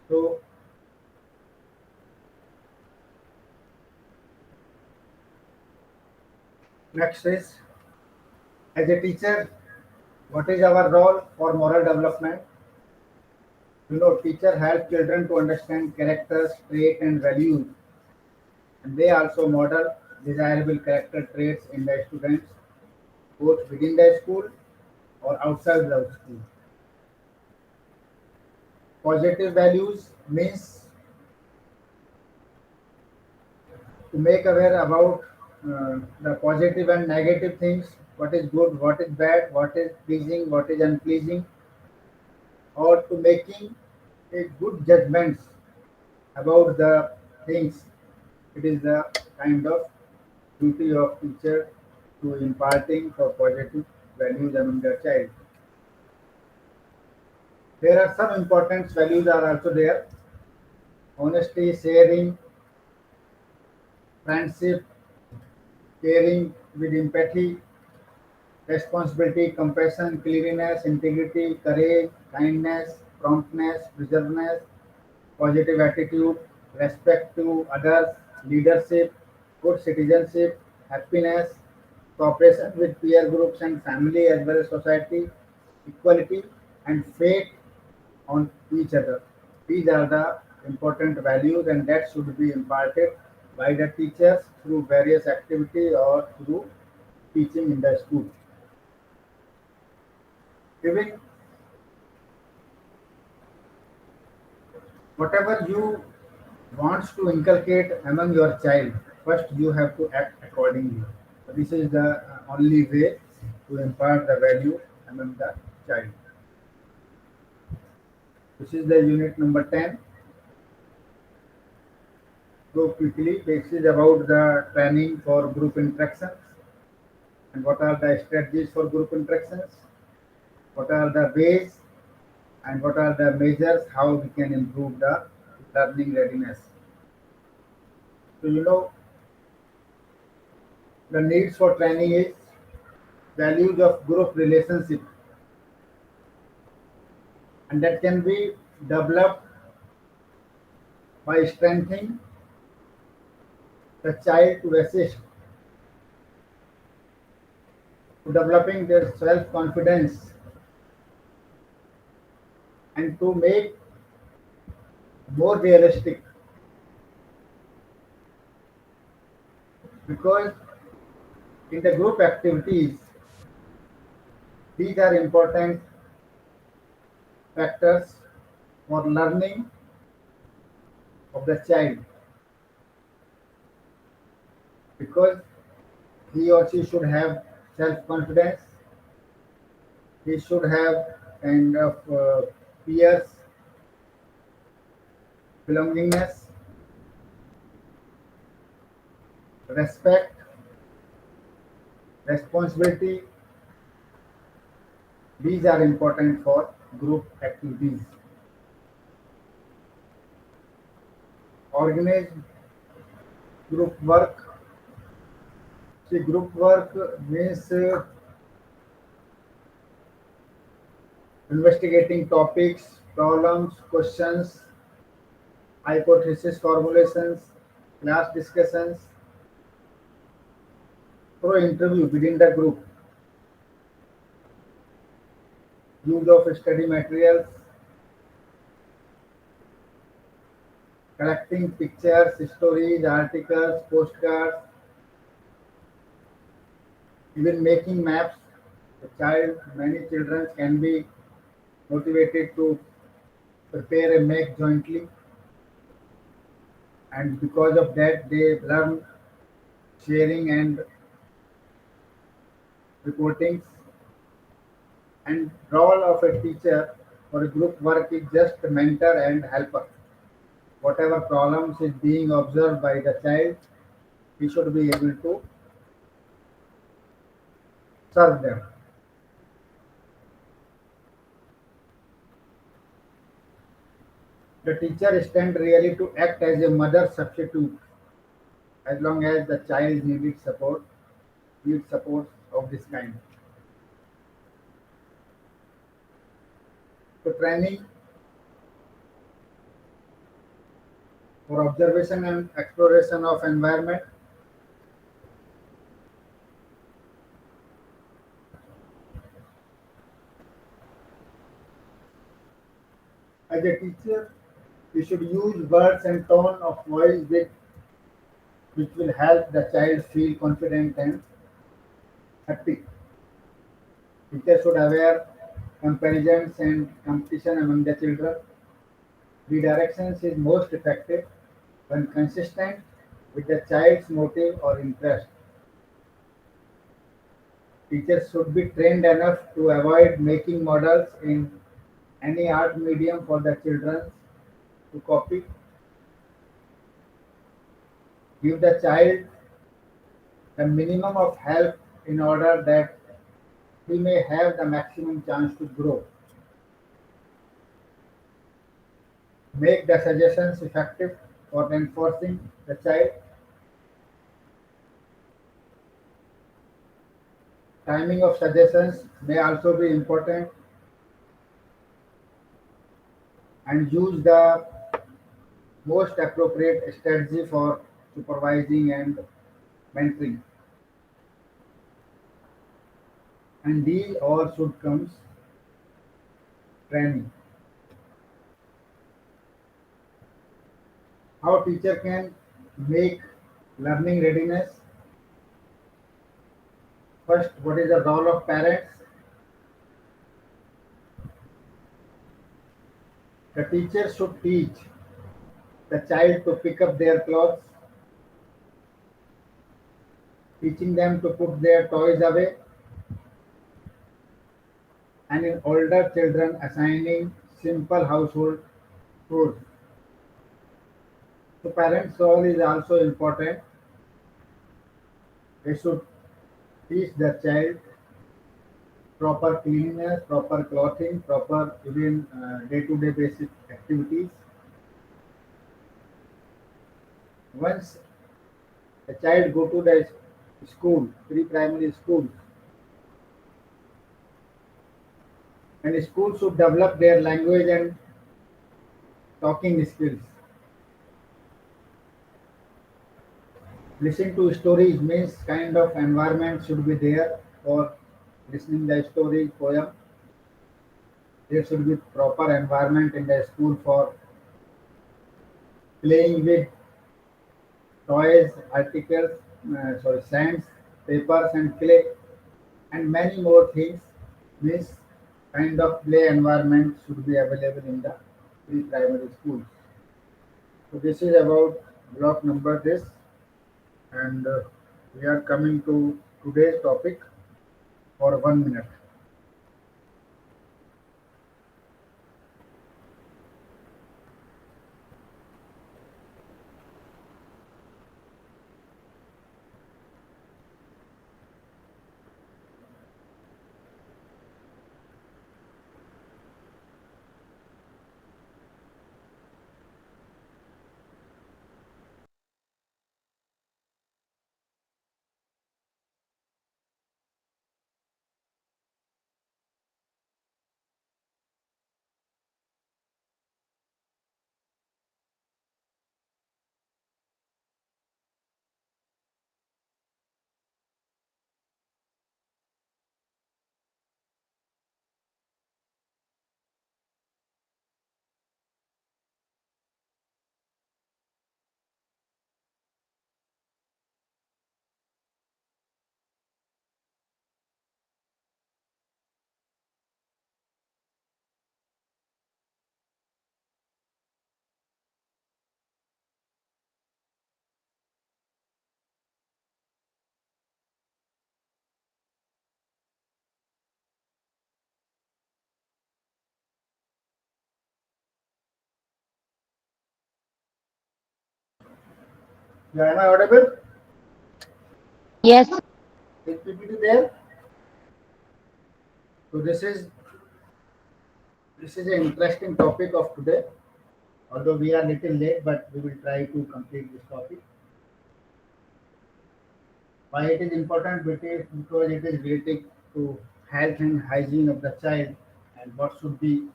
So next is, as a teacher, what is our role for moral development? Teacher help children to understand characters, trait, and values, and they also model desirable character traits in the students, both within the school or outside the school. Positive values means to make aware about the positive and negative things, what is good, what is bad, what is pleasing, what is unpleasing, or to making a good judgments about the things. It is the kind of duty of teacher to imparting for positive values among the child. There are some important values are also there. Honesty, sharing, friendship, caring with empathy, responsibility, compassion, cleanliness, integrity, courage, kindness, promptness, preservedness, positive attitude, respect to others, leadership, good citizenship, happiness, cooperation with peer groups and family as well as society, equality, and faith on each other. These are the important values, and that should be imparted by the teachers through various activity or through teaching in the school. Even whatever you wants to inculcate among your child, first you have to act accordingly. So this is the only way to impart the value among the child. This is the unit number 10. Go quickly. This is about the training for group interactions and what are the strategies for group interactions, what are the ways and what are the measures how we can improve the learning readiness. So the needs for training is values of group relationship, and that can be developed by strengthening the child to assist to developing their self-confidence and to make more realistic, because in the group activities these are important factors for learning of the child, because he or she should have self-confidence, he should have kind of peers belongingness, respect, responsibility. These are important for group activities. Organized group work. See, group work means investigating topics, problems, questions, hypothesis formulations, class discussions, through interview within the group, use of study materials, collecting pictures, stories, articles, postcards, even making maps. Many children can be motivated to prepare a map jointly, and because of that, they learn sharing and reporting. And role of a teacher or a group work is just mentor and helper. Whatever problems is being observed by the child, we should be able to serve them. The teacher stand really to act as a mother substitute as long as the child needs support of this kind. So training for observation and exploration of environment. As a teacher, you should use words and tone of voice which will help the child feel confident and happy. Teachers should aware comparisons and competition among the children. Redirections is most effective when consistent with the child's motive or interest. Teachers should be trained enough to avoid making models in any art medium for the children to copy. Give the child the minimum of help in order that he may have the maximum chance to grow. Make the suggestions effective for reinforcing the child. Timing of suggestions may also be important, and use the most appropriate strategy for supervising and mentoring. And these all should comes training. How teacher can make learning readiness. First, what is the role of parents? The teacher should teach the child to pick up their clothes, teaching them to put their toys away, and in older children assigning simple household chores. So parents' role is also important. They should teach the child proper cleanliness, proper clothing, proper even day-to-day basic activities. Once the child go to the school, pre-primary school, and school should develop their language and talking skills. Listen to stories means kind of environment should be there for listening the story, poem. There should be proper environment in the school for playing with toys, articles, sands, papers and clay, and many more things. This kind of play environment should be available in the pre-primary schools. So this is about block number this, and we are coming to today's topic for 1 minute. Yeah, am I audible? Yes. Is PPT there? So this is an interesting topic of today. Although we are little late, but we will try to complete this topic. Why it is important? Because it is related to health and hygiene of the child and what should be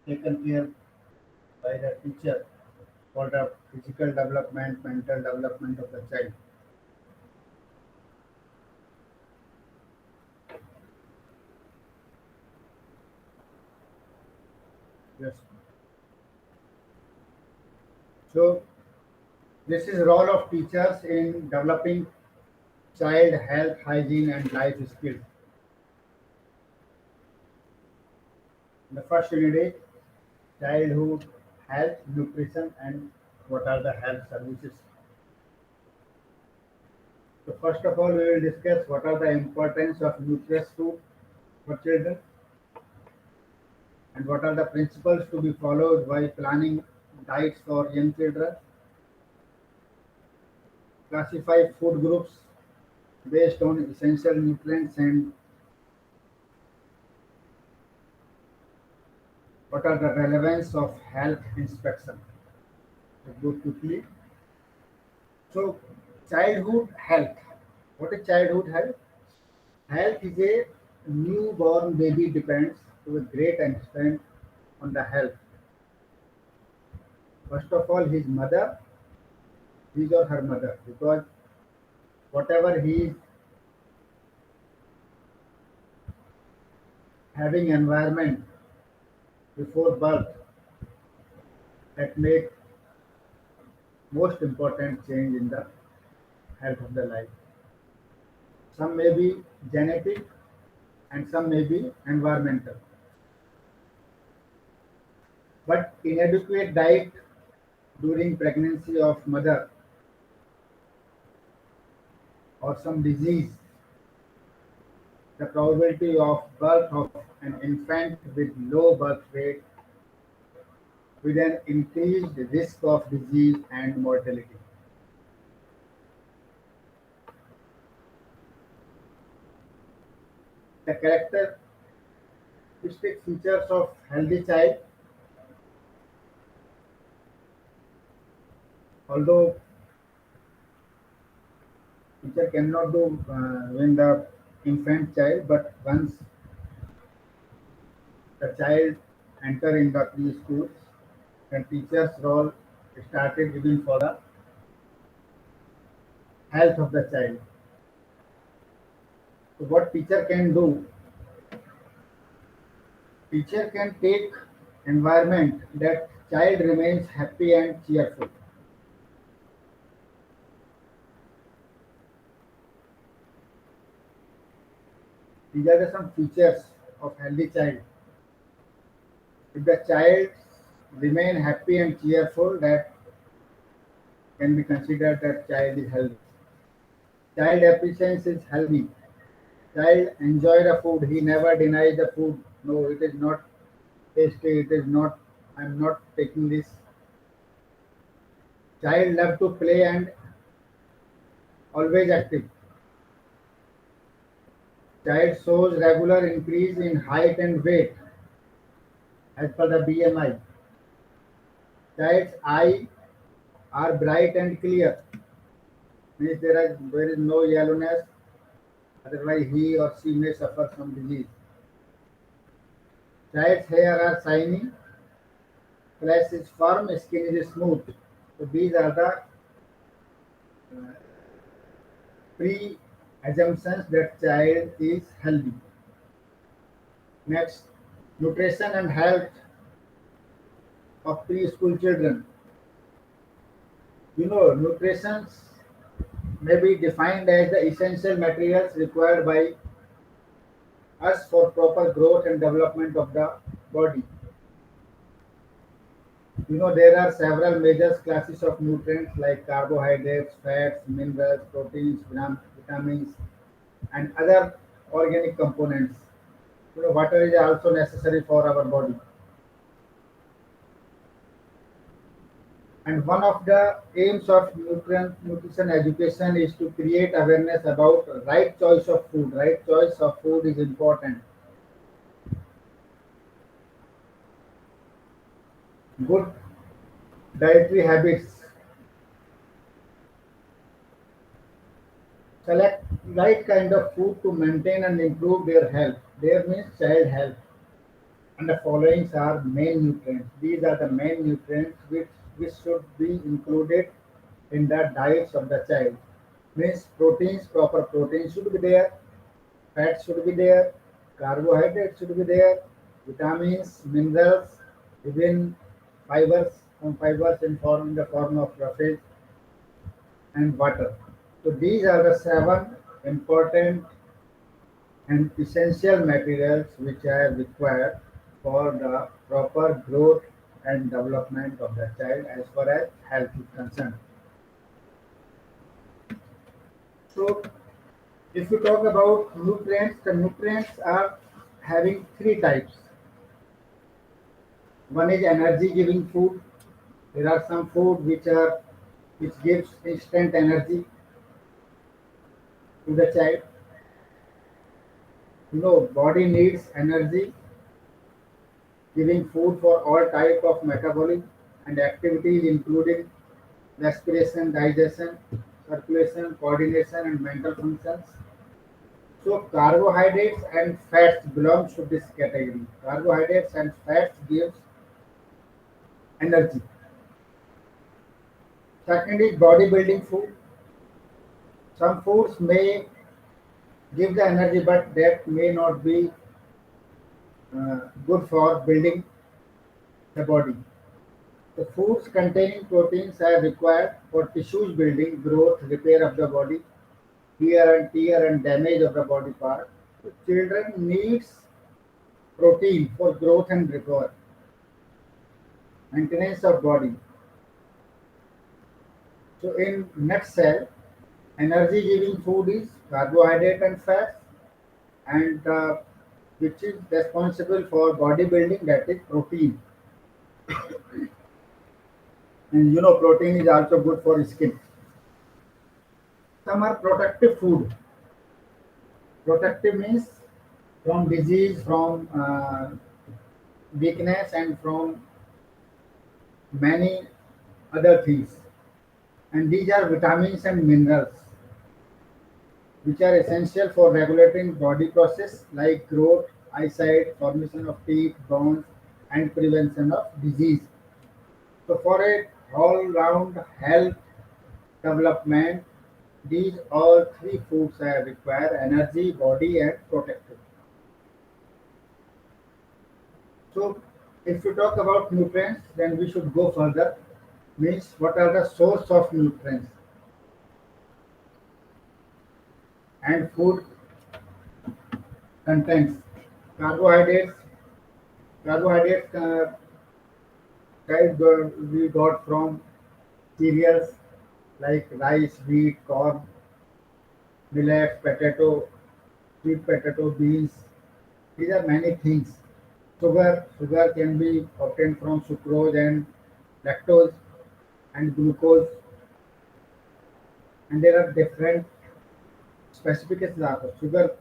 taken care by the teacher for the physical development, mental development of the child. Yes. So this is role of teachers in developing child health, hygiene, and life skills. The first unit is childhood health, nutrition, and what are the health services. So first of all, we will discuss what are the importance of nutritious food for children and what are the principles to be followed while planning diets for young children. Classify food groups based on essential nutrients and what are the relevance of health inspection. Let's go quickly. So, childhood health. What is childhood health? Health is a newborn baby depends to a great extent on the health. First of all, his or her mother, because whatever he is having environment before birth that make most important change in the health of the life. Some may be genetic and some may be environmental. But inadequate diet during pregnancy of mother or some disease, the probability of birth of an infant with low birth weight with an increased risk of disease and mortality. The characteristic features of healthy child, although teacher cannot do when the infant child, but once the child enter in the preschool, the teacher's role started even for the health of the child. So what teacher can do? Teacher can take environment that child remains happy and cheerful. These are the some features of healthy child. If the child remain happy and cheerful, that can be considered that child is healthy. Child appreciation is healthy. Child enjoy the food. He never denies the food. No, it is not tasty. It is not. I am not taking this. Child love to play and always active. Child shows regular increase in height and weight as per the BMI. Child's eye are bright and clear. Means there is no yellowness. Otherwise, he or she may suffer some disease. Child's hair are shiny. Flesh is firm. Skin is smooth. So these are the pre-assumptions that child is healthy. Next, nutrition and health of preschool children. Nutrition may be defined as the essential materials required by us for proper growth and development of the body. There are several major classes of nutrients like carbohydrates, fats, minerals, proteins, vitamins, and other organic components. Water is also necessary for our body. And one of the aims of nutrition education is to create awareness about right choice of food. Right choice of food is important. Good dietary habits. Select right kind of food to maintain and improve their health. There means child health. And the following are main nutrients. These are the main nutrients which should be included in the diets of the child. Means proteins, proper protein should be there, fat should be there, carbohydrates should be there, vitamins, minerals, even fibers, some fibers in the form of roughage and water. So these are the seven important and essential materials which are required for the proper growth and development of the child as far as health is concerned. So if you talk about nutrients, the nutrients are having three types. One is energy giving food. There are some food which gives instant energy to the child. Body needs energy giving food for all type of metabolism and activities including respiration, digestion, circulation, coordination and mental functions. So carbohydrates and fats belong to this category. Carbohydrates and fats gives energy. Second is bodybuilding food. Some foods may give the energy, but that may not be good for building the body. The foods containing proteins are required for tissues building, growth, repair of the body, tear and damage of the body part. So children needs protein for growth and repair, maintenance of body. So in nutshell, energy giving food is carbohydrate and fats, and which is responsible for bodybuilding, that is protein. And protein is also good for skin. Some are protective food. Protective means from disease, from weakness, and from many other things. And these are vitamins and minerals which are essential for regulating body process like growth, eyesight, formation of teeth, bones, and prevention of disease. So for a all-round health development, these all three foods are require energy, body, and protective. So if you talk about nutrients, then we should go further. Means what are the source of nutrients and food contents? Carbohydrates. Carbohydrates we got from cereals like rice, wheat, corn, millet, potato, sweet potato, beans. These are many things. Sugar can be obtained from sucrose and lactose and glucose, and there are different specifications of sugar.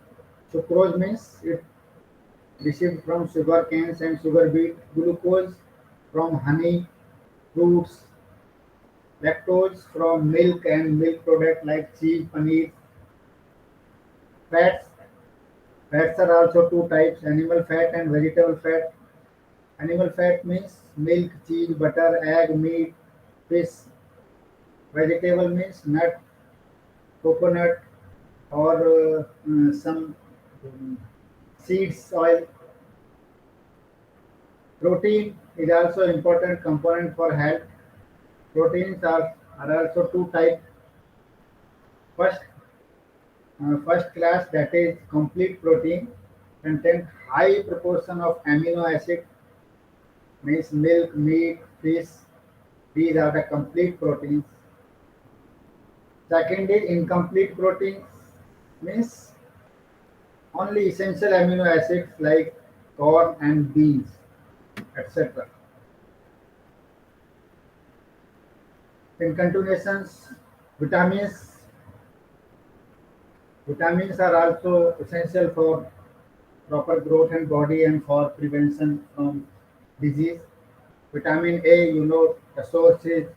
Sucrose means it received from sugar canes and sugar beet. Glucose from honey, fruits. Lactose from milk and milk product like cheese, paneer. Fats. Fats are also two types: animal fat and vegetable fat. Animal fat means milk, cheese, butter, egg, meat, fish. Vegetable means nut, coconut, or some um, seeds, oil. Protein is also important component for health. Proteins are also two types. First, first class, that is complete protein, contain high proportion of amino acid, means milk, meat, fish. These are the complete proteins. Second is incomplete proteins, means only essential amino acids like corn and beans, etc. In continuations, vitamins. Vitamins are also essential for proper growth and body and for prevention from disease. Vitamin A, the source is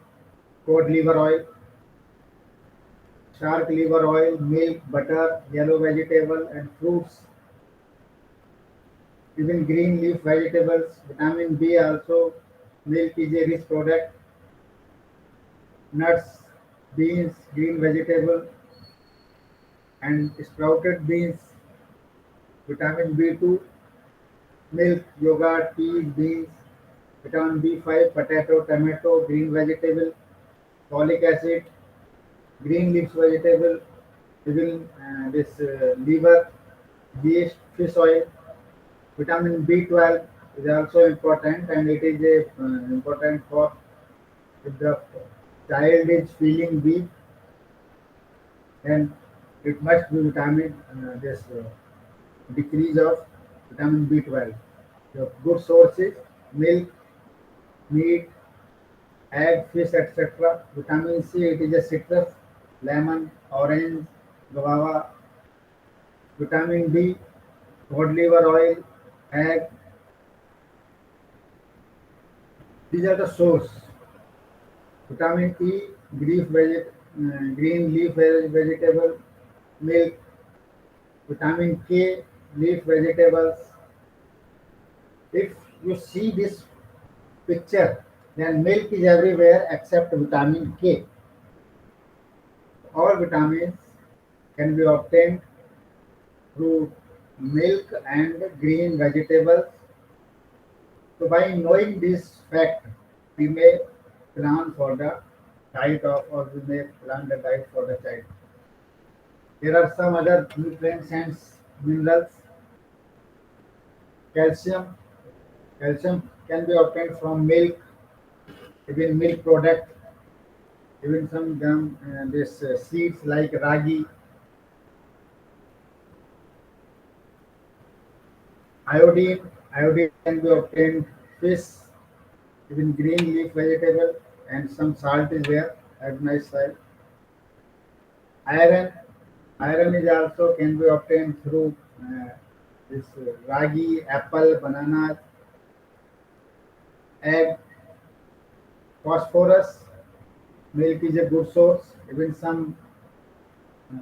cod liver oil, shark liver oil, milk, butter, yellow vegetable and fruits, even green leaf vegetables. Vitamin B also, milk is a rich product, nuts, beans, green vegetable and sprouted beans. Vitamin B2, milk, yogurt, peas, beans. Vitamin B5, potato, tomato, green vegetable, folic acid, green leaf vegetable, even this liver, yeast, fish oil. Vitamin B12 is also important, and it is important for if the child is feeling weak, then it must be vitamin this decrease of vitamin B12. The good sources: milk, meat, egg, fish, etc. Vitamin C, it is a citrus, lemon, orange, guava. Vitamin D, cod liver oil, egg. These are the source. Vitamin E, green leaf vegetable, milk. Vitamin K, leaf vegetables. If you see this picture, then milk is everywhere except vitamin K. All vitamins can be obtained through milk and green vegetables. So by knowing this fact, we may plan for the diet of, or we may plan the diet for the child. There are some other nutrients and minerals. Calcium. Calcium can be obtained from milk, even milk product, even some this seeds like ragi. Iodine. Iodine can be obtained fish, even green leaf vegetable, and some salt is there at my side. Iron. Iron is also can be obtained through this ragi, apple, banana, egg. Phosphorus. Milk is a good source. Even some uh,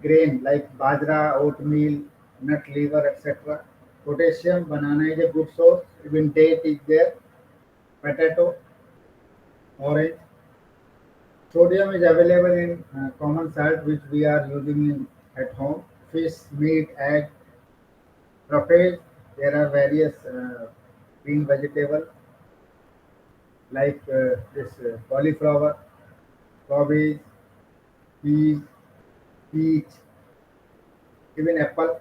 grain like bajra, oatmeal, nut liver, etc. Potassium. Banana is a good source. Even date is there. Potato, orange. Sodium is available in common salt which we are using at home. Fish, meat, egg, protein. There are various green vegetables like this cauliflower, cabbage, peas, peach, even apple.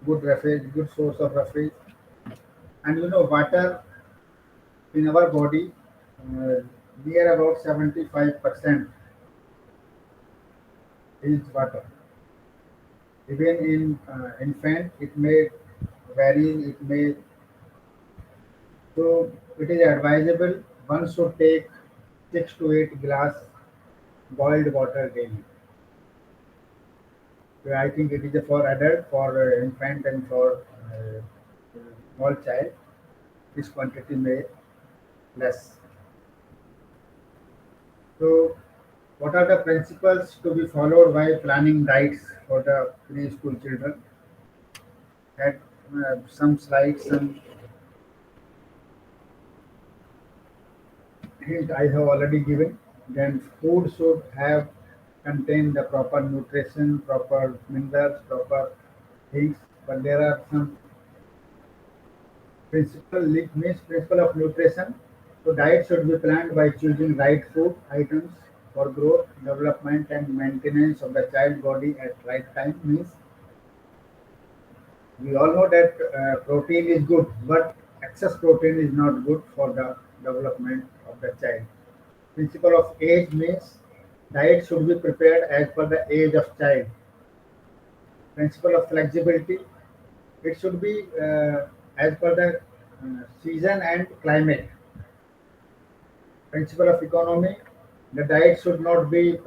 Good refuge, good source of refuge. And water in our body, uh, near about 75% is water. Even in infant, it may vary. It may so it is advisable one should take 6 to 8 glass boiled water daily. So I think it is for adult, for infant, and for small child. This quantity may less. So, what are the principles to be followed while planning diets for the preschool children? Had some slides, some hint I have already given. Then food should have contain the proper nutrition, proper minerals, proper things. But there are some principle of nutrition. So diet should be planned by choosing right food items for growth, development, and maintenance of the child body at right time. Means we all know that protein is good, but excess protein is not good for the development of the child. Principle of age means diet should be prepared as per the age of child. Principle of flexibility, it should be as per the season and climate. Principle of economy, The diet should not be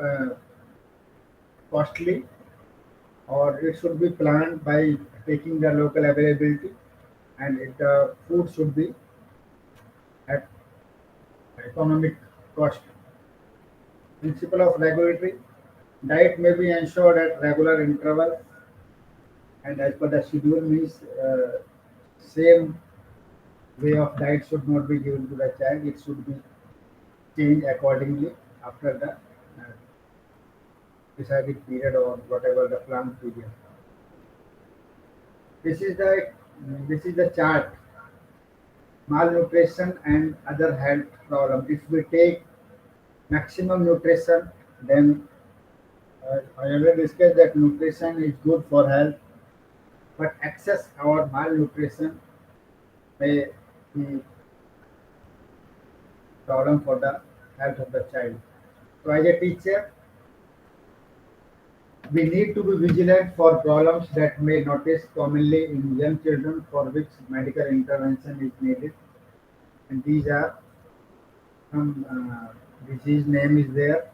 costly, or it should be planned by taking the local availability, and the food should be at economic cost. Principle of regulatory diet may be ensured at regular intervals and as per the schedule means same way of diet should not be given to the child. It should be changed accordingly after the decided period or whatever the planned period. This is the chart malnutrition and other health problems. If we take maximum nutrition, then I already discussed that nutrition is good for health, but excess or malnutrition may be problem for the health of the child. So as a teacher, we need to be vigilant for problems that may notice commonly in young children for which medical intervention is needed. And these are some disease name is there: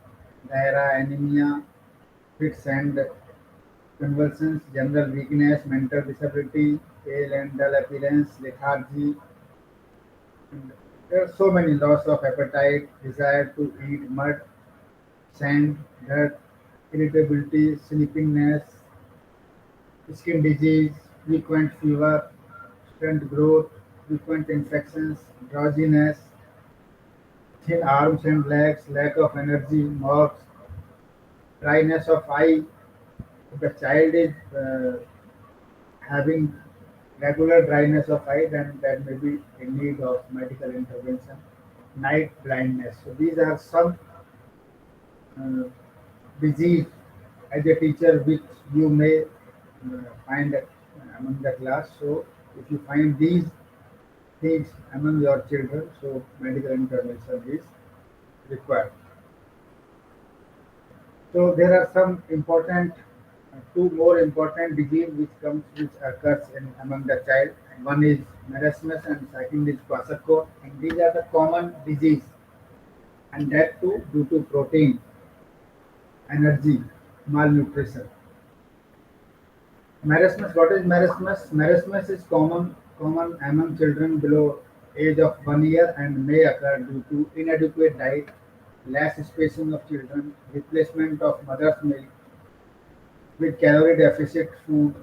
diarrhea, anemia, fits and convulsions, general weakness, mental disability, pale and dull appearance, lethargy. And there are so many loss of appetite, desire to eat mud, sand, dirt, irritability, sleepiness, skin disease, frequent fever, stunt growth, frequent infections, drowsiness, thin arms and legs, lack of energy, mouth, dryness of eye. If the child is having regular dryness of eye, then that may be in need of medical intervention. Night blindness. So these are some uh, disease as a teacher which you may find among the class. So if you find these things among your children, so medical intervention is required. So there are some important, two more important disease which occurs in among the child. One is marasmus and second is Kwashiorkor, and these are the common disease, and that too due to protein, energy, malnutrition. Marasmus. What is marasmus? Marasmus is common among children below age of 1 year and may occur due to inadequate diet, less spacing of children, replacement of mother's milk with calorie deficit food.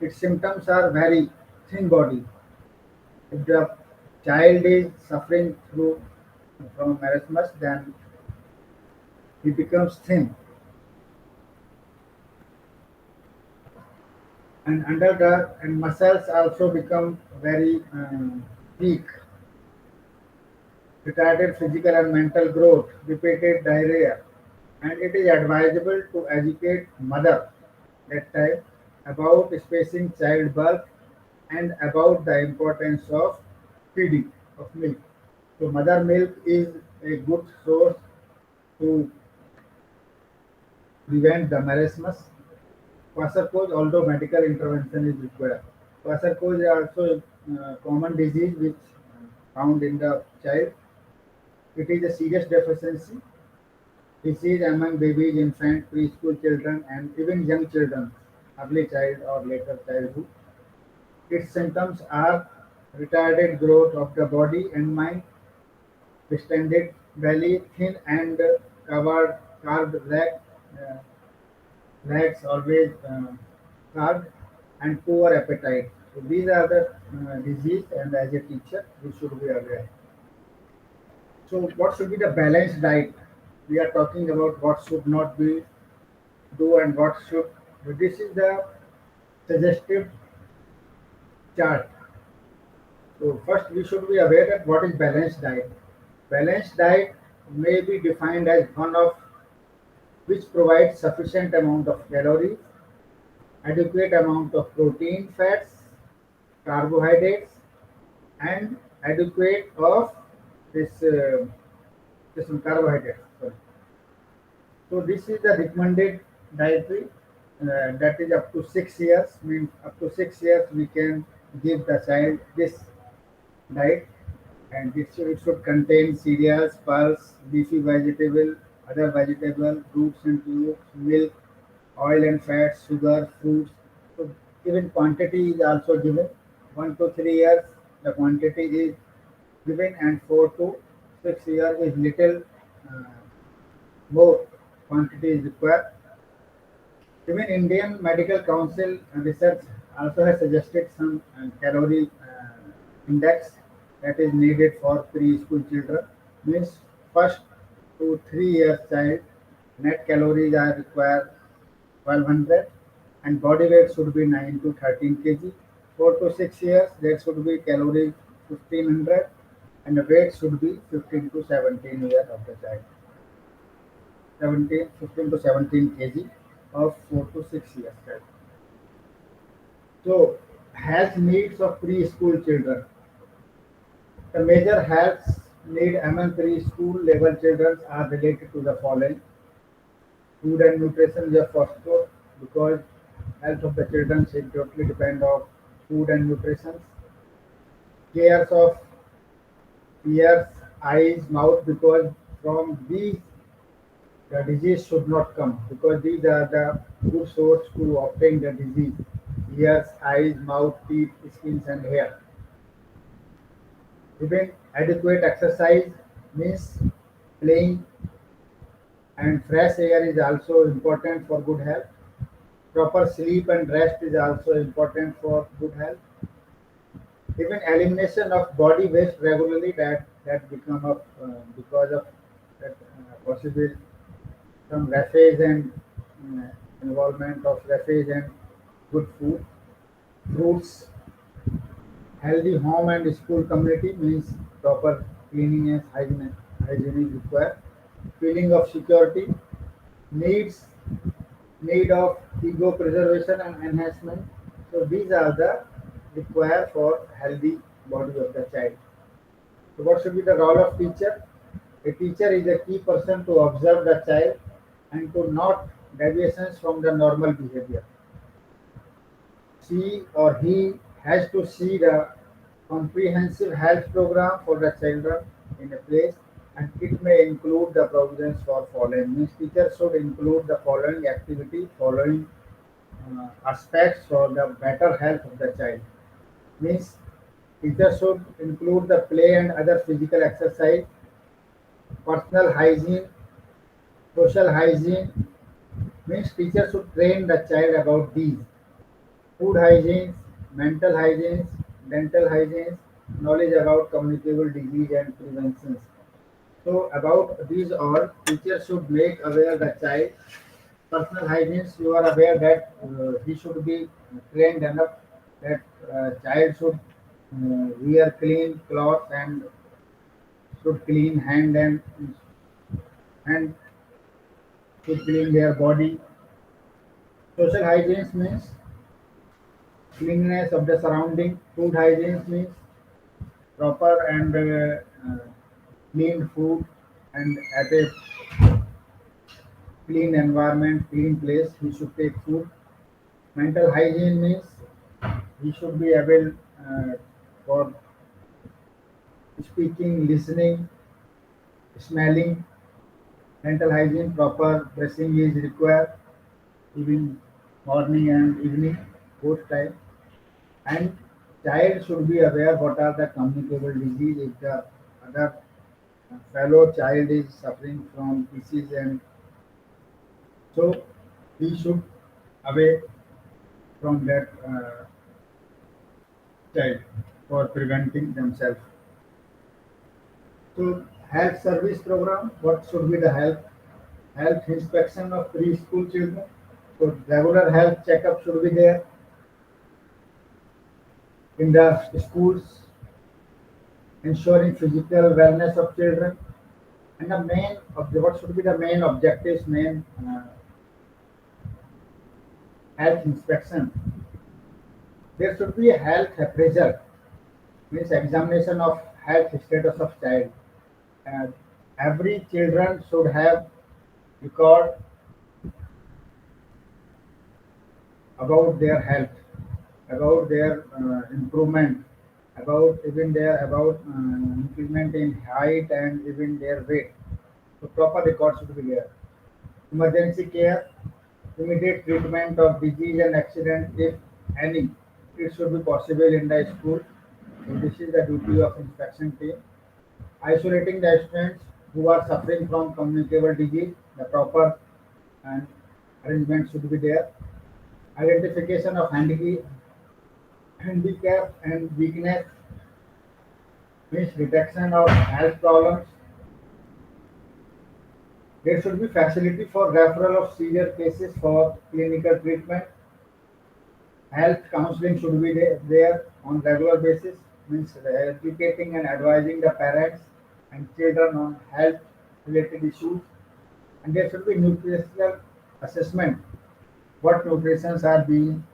Its symptoms are very thin body. If the child is suffering through from marasmus, then he becomes thin, and under the and muscles also become very weak. Retarded physical and mental growth, repeated diarrhea, and it is advisable to educate mother that time about spacing child birth and about the importance of feeding of milk. So mother milk is a good source to prevent the marasmus. Kwashiorkor, although medical intervention is required. Kwashiorkor is also a common disease which found in the child. It is a serious deficiency disease among babies, infant, preschool children, and even young children, early child or later childhood. Its symptoms are retarded growth of the body and mind, distended belly, thin and covered carved uh, legs always carved, and poor appetite. So these are the disease, and as a teacher, we should be aware. So what should be the balanced diet? We are talking about what should not be do and what should. This is the suggestive chart. So first we should be aware that what is balanced diet. Balanced diet may be defined as one of which provides sufficient amount of calories, adequate amount of protein, fats, carbohydrates, and adequate of this this carbohydrates. Sorry. So this is the recommended dietary that is up to 6 years. Means up to 6 years we can give the child this diet, and it should contain cereals, pulse, leafy vegetable, other vegetables, fruits and tubes, milk, oil and fats, sugar, fruits. So even quantity is also given. 1 to 3 years, the quantity is given, and 4 to 6 years is little uh, more quantity is required. Even Indian Medical Council research also has suggested some calorie index that is needed for preschool children. Means first to 3 years child net calories are required 1200 and body weight should be 9 to 13 kg. 4 to 6 years there should be calories 1500 and the weight should be 15 to 17 years of the child. 15 to 17 kg of 4 to 6 years child. So, health needs of preschool children. The major health need among preschool level children are related to the following. Food and nutrition is a first source because health of the children should totally depend on food and nutrition. Cares of ears, eyes, mouth because from these the disease should not come because these are the good source to obtain the disease. Ears, eyes, mouth, teeth, skins and hair. Even adequate exercise means playing and fresh air is also important for good health. Proper sleep and rest is also important for good health. Even elimination of body waste regularly that become up because of that possible some refuse and uh, involvement of refuse and good food. Fruits, healthy home and school community means proper cleanliness, hygiene is required. Feeling of security, needs, need of ego preservation and enhancement. So these are the required for healthy body of the child. So what should be the role of teacher? A teacher is a key person to observe the child and to note deviations from the normal behavior. She or he has to see the comprehensive health program for the children in a place and it may include the provisions for following. Means teacher should include the following activity, following aspects for the better health of the child. Means teacher should include the play and other physical exercise, personal hygiene, social hygiene. Means teacher should train the child about these food hygiene, mental hygiene, dental hygiene, knowledge about communicable disease and preventions. So about these all, teachers should make aware the child. Personal hygiene, you are aware that he should be trained enough that child should wear clean clothes and should clean hand should clean their body. Social hygiene means cleanliness of the surrounding. Food hygiene means proper and clean food and at a clean environment, clean place, he should take food. Mental hygiene means he should be able for speaking, listening, smelling. Mental hygiene, proper dressing is required, even morning and evening, both time. And child should be aware what are the communicable disease if the other fellow child is suffering from disease and so he should away from that child for preventing themselves. So health service program, what should be the health inspection of preschool children? So regular health checkup should be there in the schools, ensuring physical wellness of children. And the main of what should be the main objectives, main health inspection. There should be a health appraisal, means examination of health status of child. Uh, every children should have record about their health, about their improvement, about even their about improvement in height and even their weight. So proper records should be there. Emergency care, immediate treatment of disease and accident if any. It should be possible in the school. So this is the duty of inspection team. Isolating the students who are suffering from communicable disease, the proper and arrangement should be there. Identification of handicap and weakness means detection of health problems. There should be facility for referral of severe cases for clinical treatment. Health counseling should be there on regular basis, means educating and advising the parents and children on health related issues. And there should be nutritional assessment, what nutritions are being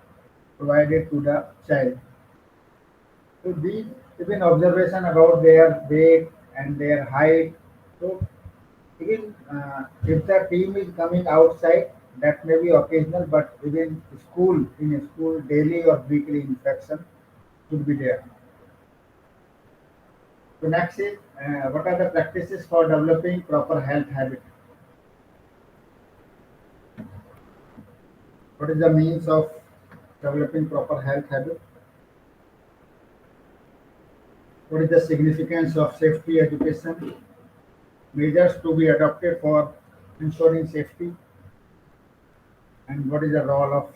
provided to the child. So these even observation about their weight and their height. So even if the team is coming outside, that may be occasional, but even school in a school daily or weekly inspection should be there. So next is what are the practices for developing proper health habit? What is the means of developing proper health habit? What is the significance of safety education? Measures to be adopted for ensuring safety, and what is the role of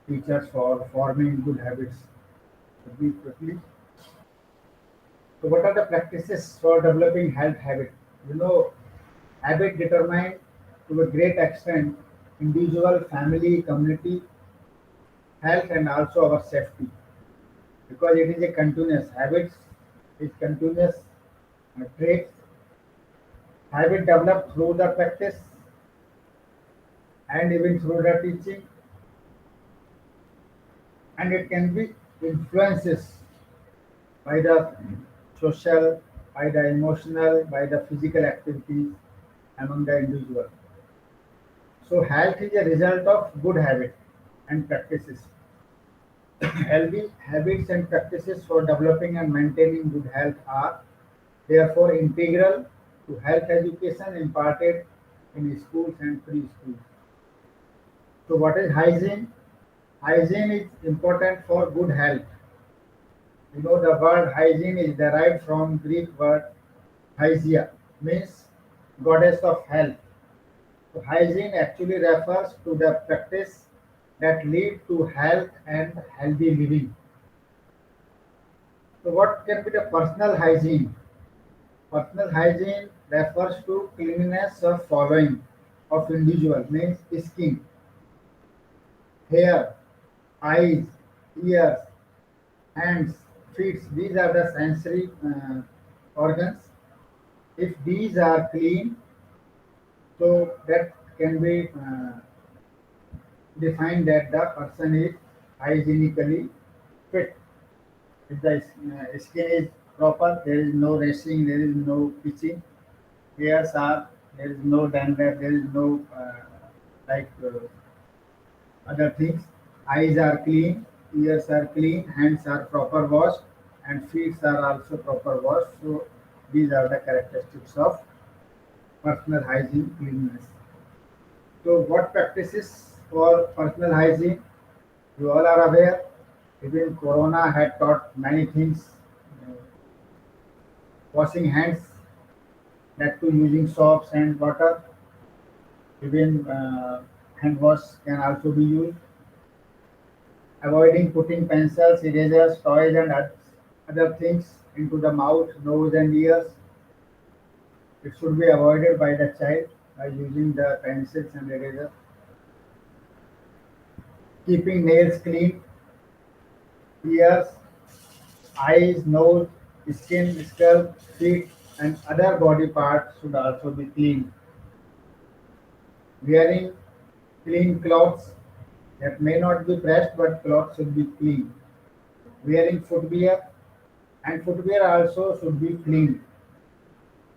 teachers for forming good habits? Read quickly. So, what are the practices for developing health habit? You know, habit determine to a great extent individual, family, community health, and also our safety, because it is a continuous habits, is continuous traits. Habit developed through the practice and even through the teaching, and it can be influences by the social, by the emotional, by the physical activities among the individual. So health is a result of good habit and practices. Healthy habits and practices for developing and maintaining good health are therefore integral to health education imparted in schools and preschools. So what is hygiene? Hygiene is important for good health. You know, the word hygiene is derived from Greek word hygia, means goddess of health. So hygiene actually refers to the practice that lead to health and healthy living. So what can be the personal hygiene? Personal hygiene refers to cleanliness of following of individual, means skin, hair, eyes, ears, hands, feet. These are the sensory organs. If these are clean, so that can be defined that the person is hygienically fit. If the skin is proper, there is no racing, there is no itching. Hairs are, there is no dandruff, there is no like other things. Eyes are clean, ears are clean, hands are proper washed, and feet are also proper washed. So these are the characteristics of personal hygiene, cleanliness. So what practices for personal hygiene? You all are aware. Even Corona had taught many things. uh, Washing hands, that too using soaps and water. Even hand wash can also be used. Avoiding putting pencils, erasers, toys, and other things into the mouth, nose, and ears. It should be avoided by the child by using the pencils and erasers. Keeping nails clean, ears, eyes, nose, skin, scalp, feet, and other body parts should also be clean. Wearing clean clothes that may not be pressed, but clothes should be clean. Wearing footwear, and footwear also should be clean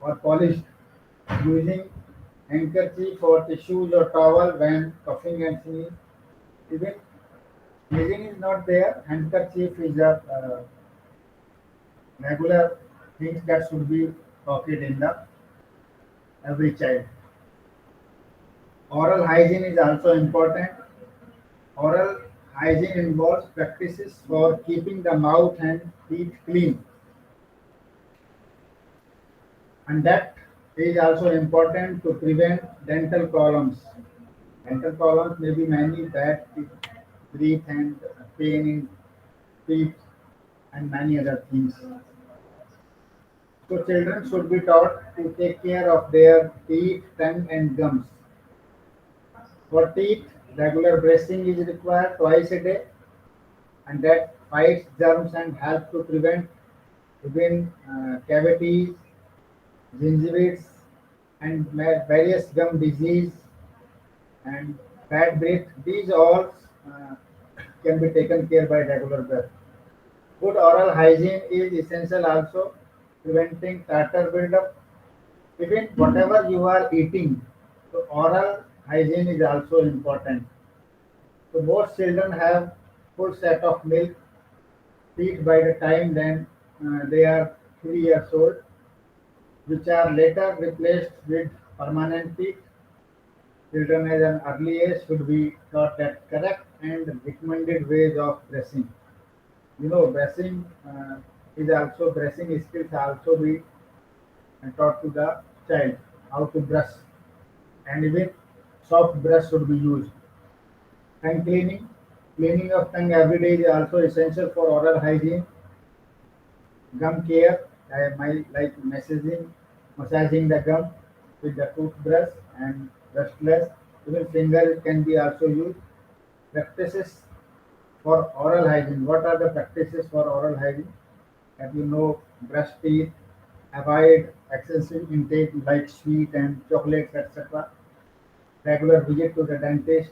or polished. Using handkerchief or tissues or towel when coughing and sneezing. Even sneezing is not there, handkerchief is a regular things that should be pocket in the every child. Oral hygiene is also important. Oral hygiene involves practices for keeping the mouth and teeth clean, and that is also important to prevent dental problems. Dental problems may be many bad breath and pain in teeth and many other things. So children should be taught to take care of their teeth, tongue and gums. For teeth, regular brushing is required twice a day, and that fights germs and helps to prevent even cavities, gingivitis, and various gum disease and bad breath. These all uh, can be taken care by regular brush. Good oral hygiene is essential also, preventing tartar buildup. Even whatever you are eating, so oral hygiene is also important. So most children have full set of milk teeth by the time then they are 3 years old, which are later replaced with permanent teeth. Children at an early age should be taught that correct and recommended ways of brushing. Brushing is also brushing skills also be taught to the child how to brush, and even soft brush should be used. Tongue cleaning, cleaning of tongue every day is also essential for oral hygiene. Gum care, massaging the gum with the toothbrush and brushless. Even finger can be also used. Practices for oral hygiene. What are the practices for oral hygiene? As you know, brush teeth, avoid excessive intake like sweet and chocolates, etc. Regular visit to the dentist.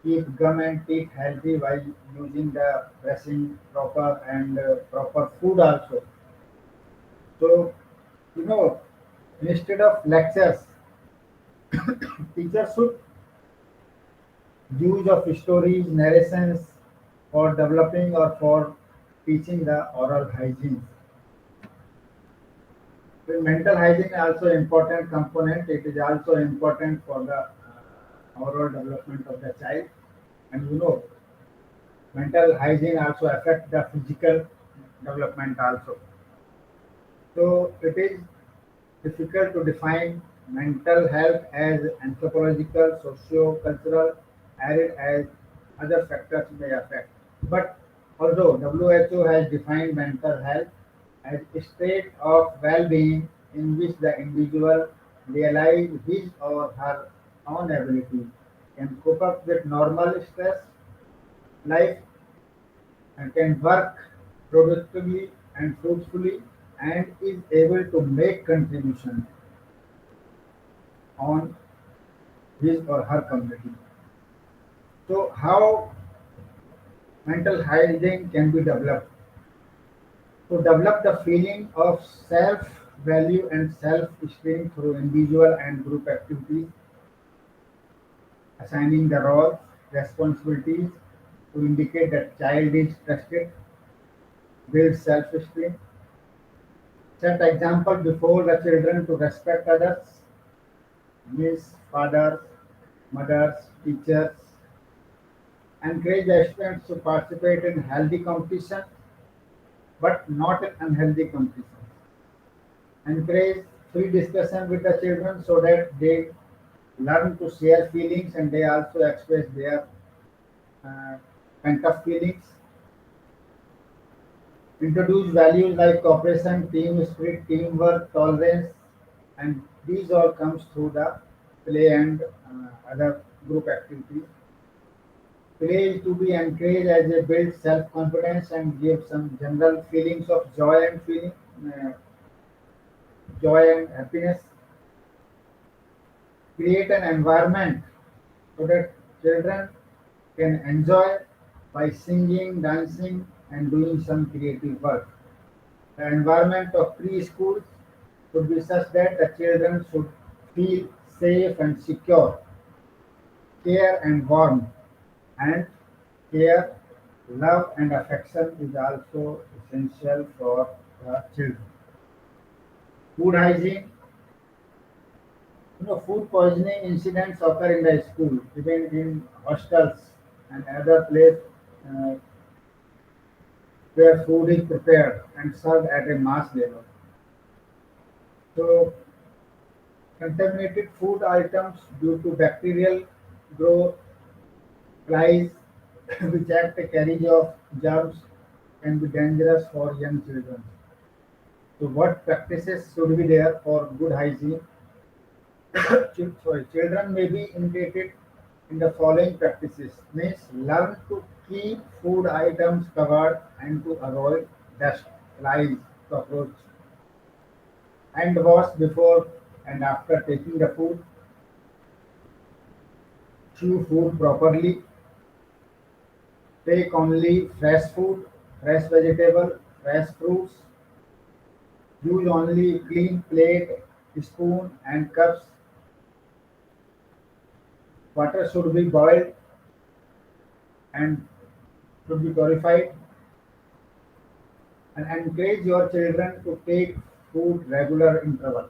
Keep gum and teeth healthy while using the brushing proper and proper food also. So, you know, instead of lectures, teachers should use of stories, narrations for developing or for teaching the oral hygiene. The mental hygiene also important component. It is also important for the overall development of the child. And mental hygiene also affect the physical development also. So it is difficult to define mental health as anthropological, socio-cultural, as other factors may affect. But although WHO has defined mental health as a state of well-being in which the individual realizes his or her own ability, can cope up with normal stress life, and can work productively and fruitfully, and is able to make contribution on his or her community. So how mental hygiene can be developed? To develop the feeling of self-value and self-esteem through individual and group activities, assigning the roles, responsibilities to indicate that child is trusted, build self-esteem, set example before the children to respect others, means fathers, mothers, teachers, encourage the students to participate in healthy competition but not in unhealthy competition. Encourage free discussion with the children so that they learn to share feelings and they also express their uh, pent up feelings. Introduce values like cooperation, team spirit, teamwork, tolerance, and these all comes through the play and other group activities. Play is to be encouraged as a build self-confidence and give some general feelings of uh, joy and happiness. Create an environment so that children can enjoy by singing, dancing, and doing some creative work. The environment of preschools should be such that the children should feel safe and secure, care and warm, and care, love, and affection is also essential for the children. Food hygiene. Food poisoning incidents occur in the school, even in hostels and other places uh, where food is prepared and served at a mass level. So, contaminated food items due to bacterial growth, flies, which act a carriage of germs, can be dangerous for young children. So, what practices should be there for good hygiene? Children may be indicated in the following practices. Means learn to keep food items covered and to avoid dust, flies, cockroach, and wash before and after taking the food. Chew food properly. Take only fresh food, fresh vegetable, fresh fruits. Use only clean plate, spoon, and cups. Water should be boiled and should be purified, and encourage your children to take food regular interval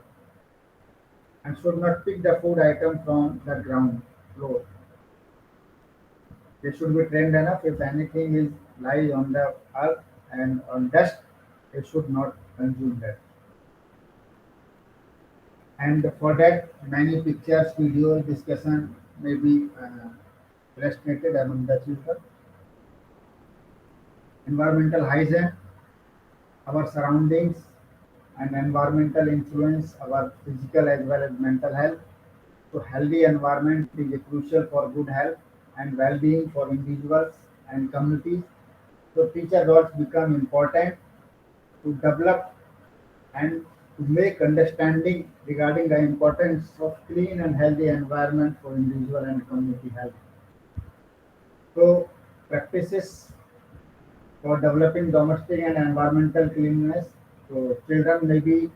and should not pick the food item from the ground floor. They should be trained enough if anything is lies on the earth and on dust, they should not consume that. And for that, many pictures, videos, discussion may be illustrated among the children. Environmental hygiene, our surroundings and environmental influence our physical as well as mental health. So healthy environment is crucial for good health and well-being for individuals and communities. So teacher roles become important to develop and to make understanding regarding the importance of clean and healthy environment for individual and community health. So practices for developing domestic and environmental cleanliness. So children may be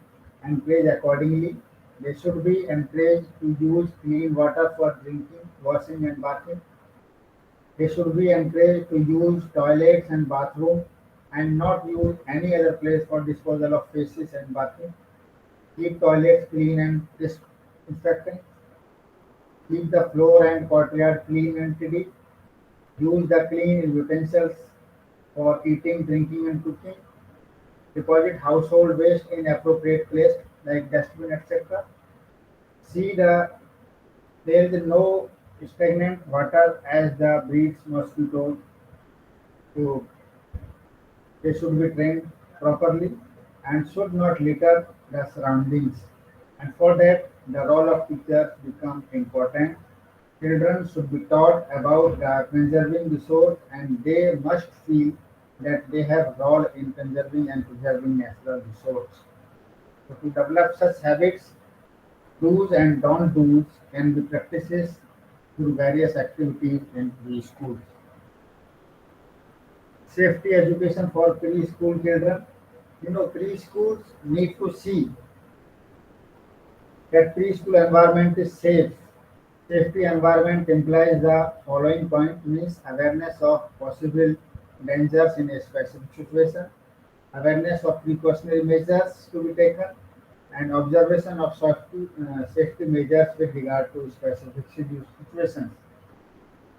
encouraged accordingly. They should be encouraged to use clean water for drinking, washing and bathing. They should be encouraged to use toilets and bathroom and not use any other place for disposal of faces and bathing. Keep toilets clean and disinfecting. Keep the floor and courtyard clean and tidy. Use the clean utensils for eating, drinking and cooking. Deposit household waste in appropriate place like dustbin, etc. See there is no stagnant water as the breeds mosquitoes, so they should be trained properly and should not litter the surroundings. And for that, the role of teachers becomes important. Children should be taught about conserving resource and they must feel that they have role in conserving and preserving natural resource. So to develop such habits, do's and don't do's can be practices through various activities in preschool. Safety education for preschool children. Preschools need to see that preschool environment is safe. Safety environment implies the following point means awareness of possible dangers in a specific situation, awareness of precautionary measures to be taken, and observation of safety measures with regard to specific situations.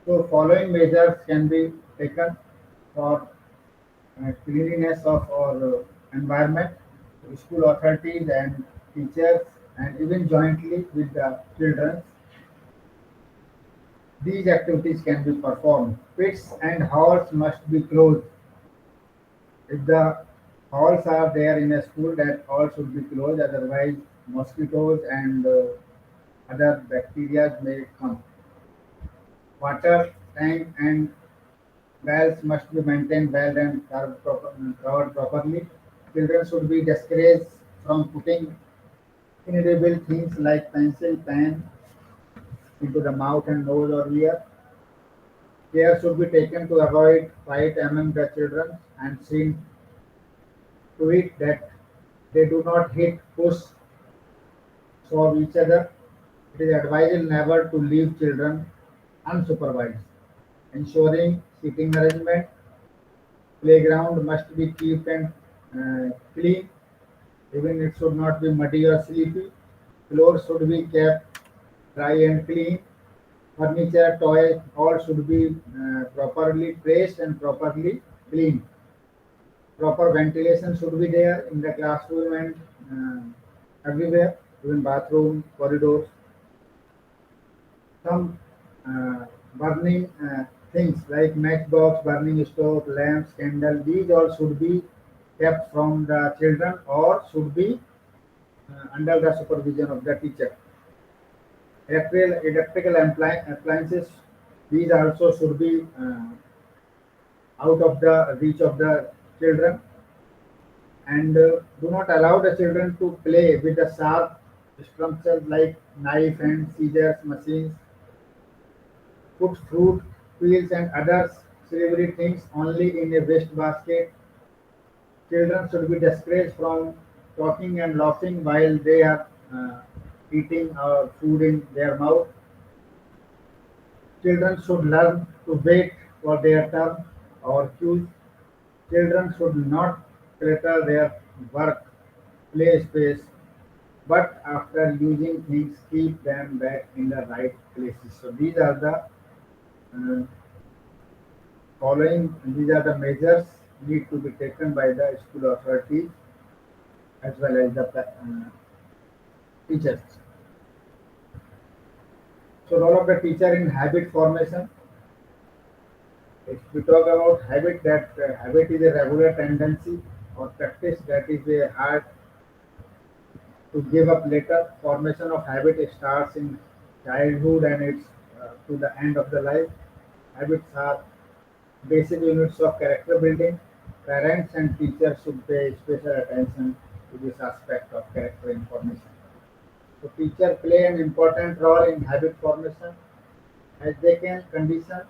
So following measures can be taken for cleanliness of our environment, school authorities and teachers and even jointly with the children. These activities can be performed. Pits and halls must be closed. If the halls are there in a school, that all should be closed, otherwise mosquitoes and other bacteria may come. Water tank and wells must be maintained well and covered properly. Children should be discouraged from putting inedible things like pencil, pen into the mouth and nose or ear. Care should be taken to avoid fight among the children and seen to it that they do not hit, push, shove each other. It is advisable never to leave children unsupervised. Ensuring seating arrangement, playground must be kept and clean. Even it should not be muddy or sleepy. Floor should be kept dry and clean. Furniture, toys, all should be properly placed and properly cleaned. Proper ventilation should be there in the classroom and everywhere, even bathroom, corridors. Some burning things like matchbox, burning stove, lamps, candle, these all should be kept from the children or should be under the supervision of the teacher. Electrical appliances, these also should be out of the reach of the children, and do not allow the children to play with the sharp structures like knife and scissors machines. Put fruit, peels and other savory things only in a waste basket. Children should be discouraged from talking and laughing while they are eating food in their mouth. Children should learn to wait for their turn or cues. Children should not clutter their work play space, but after using things, keep them back in the right places. So these are the uh, following. These are the measures need to be taken by the school authorities as well as the teachers. So role of the teacher in habit formation. If we talk about habit, that habit is a regular tendency or practice that is a hard to give up later. Formation of habit starts in childhood and it's to the end of the life. Habits are basic units of character building. Parents and teachers should pay special attention to this aspect of character information. So teacher play an important role in habit formation as they can condition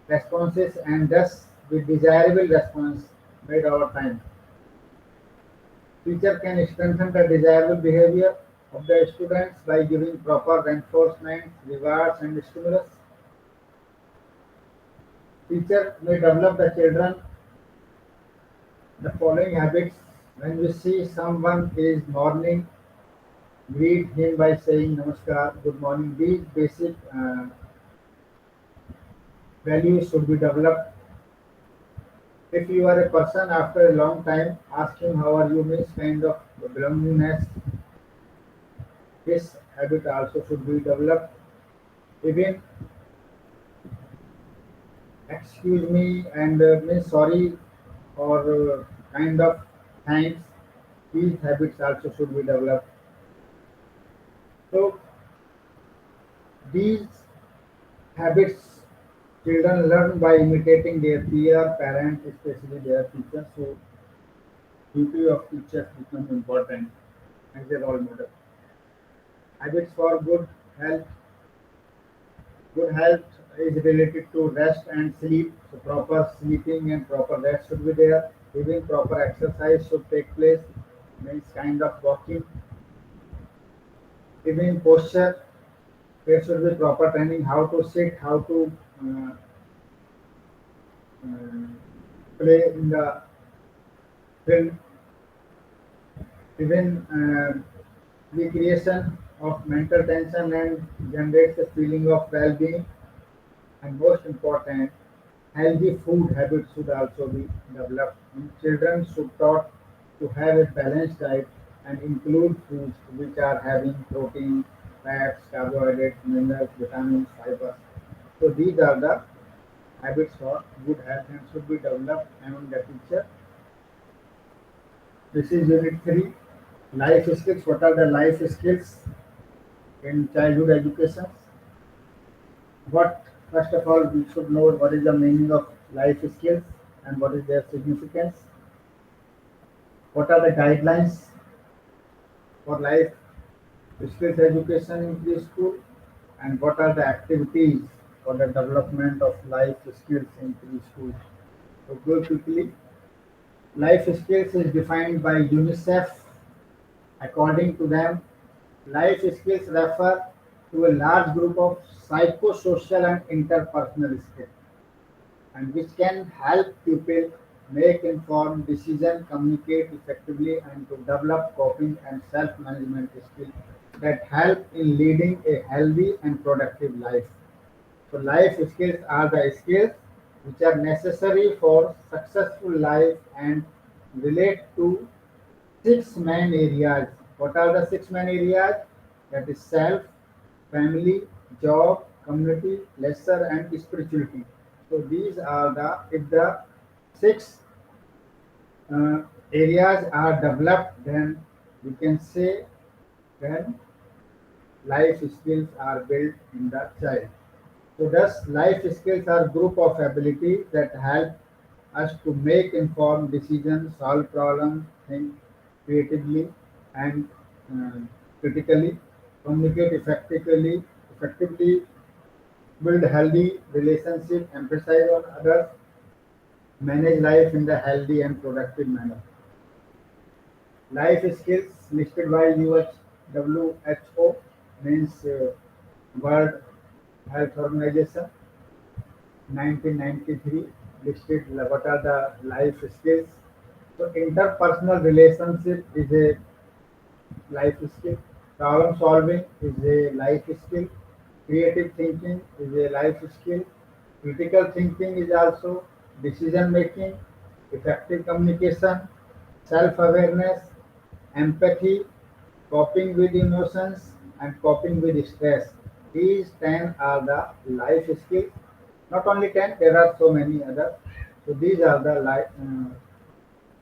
responses and thus with desirable response made over time. Teacher can strengthen the desirable behavior of the students by giving proper reinforcement, rewards, and stimulus. Teacher may develop the children the following habits. When we see someone is morning, greet him by saying Namaskar, good morning. These basic values should be developed. If you are a person after a long time, ask him how are you means kind of belongingness. This habit also should be developed. Even excuse me and means sorry or kind of thanks. These habits also should be developed. So these habits children learn by imitating their peer, parents, especially their teachers. So duty of teachers becomes important as a role model. Habits for health. Good health is related to rest and sleep. So proper sleeping and proper rest should be there. Even proper exercise should take place. Means kind of walking. Even posture. There should be proper training how to sit, how to uh, uh, play in the field. Even the creation of mental tension and generates a feeling of well-being. And most important, healthy food habits should also be developed. And children should taught to have a balanced diet and include foods which are having protein, fats, carbohydrates, minerals, vitamins, fibers. So these are the habits for good health and should be developed among the teacher. This is unit 3. Life skills. What are the life skills in childhood education? What first of all we should know what is the meaning of life skills and what is their significance. What are the guidelines for life skills education in preschool and what are the activities for the development of life skills in preschool. So go quickly. Life skills is defined by UNICEF. According to them, life skills refer to a large group of psychosocial and interpersonal skills and which can help people make informed decisions, communicate effectively, and to develop coping and self-management skills. that help in leading a healthy and productive life. So life skills are the skills which are necessary for successful life and relate to six main areas. What are the six main areas? That is self, family, job, community, leisure, and spirituality. So these are the if the six areas are developed, then we can say then life skills are built in the child. So thus life skills are group of abilities that help us to make informed decisions, solve problems, think creatively and uh, critically, communicate effectively, build healthy relationship, emphasize on others, manage life in the healthy and productive manner. Life skills listed by WHO means World Health Organization 1993 listed what are the life skills. So interpersonal relationship is a life skill. Problem solving is a life skill. Creative thinking is a life skill. Critical thinking is also decision making, effective communication, self awareness, empathy, coping with emotions, and coping with stress. These 10 are the life skills. Not only 10, there are so many others. So these are the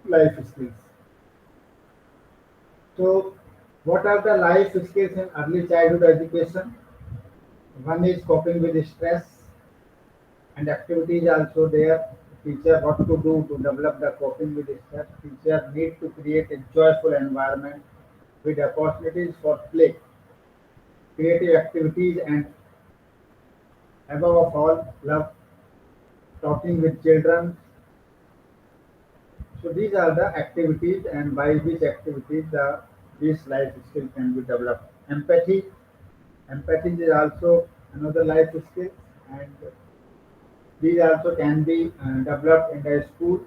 life skills. So, what are the life skills in early childhood education? One is coping with stress and activities also there. Teacher what to do to develop the coping with stress. Teacher need to create a joyful environment with opportunities for play, creative activities, and above all, love talking with children. So these are the activities, and by which activities this life skill can be developed. Empathy is also another life skill, and these also can be developed in the school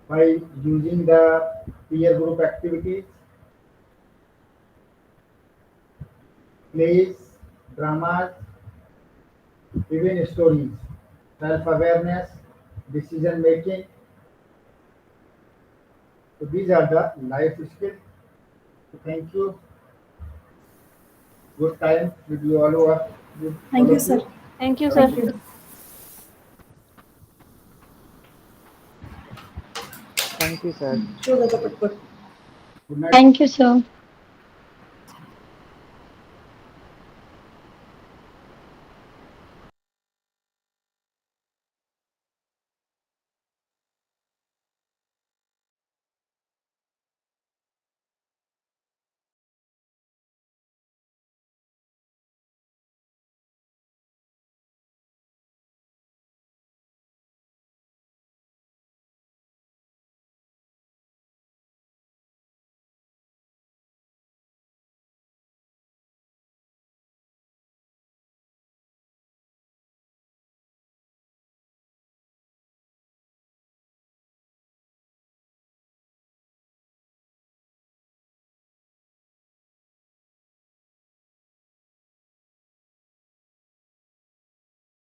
by using the peer group activities, plays, dramas, even stories, self-awareness, decision making. So these are the life skills. So thank you. Good time with you all over. With Thank all you, of sir. you. Thank you, sir. Thank you. Thank you, sir. Show the Good night. Thank you, sir.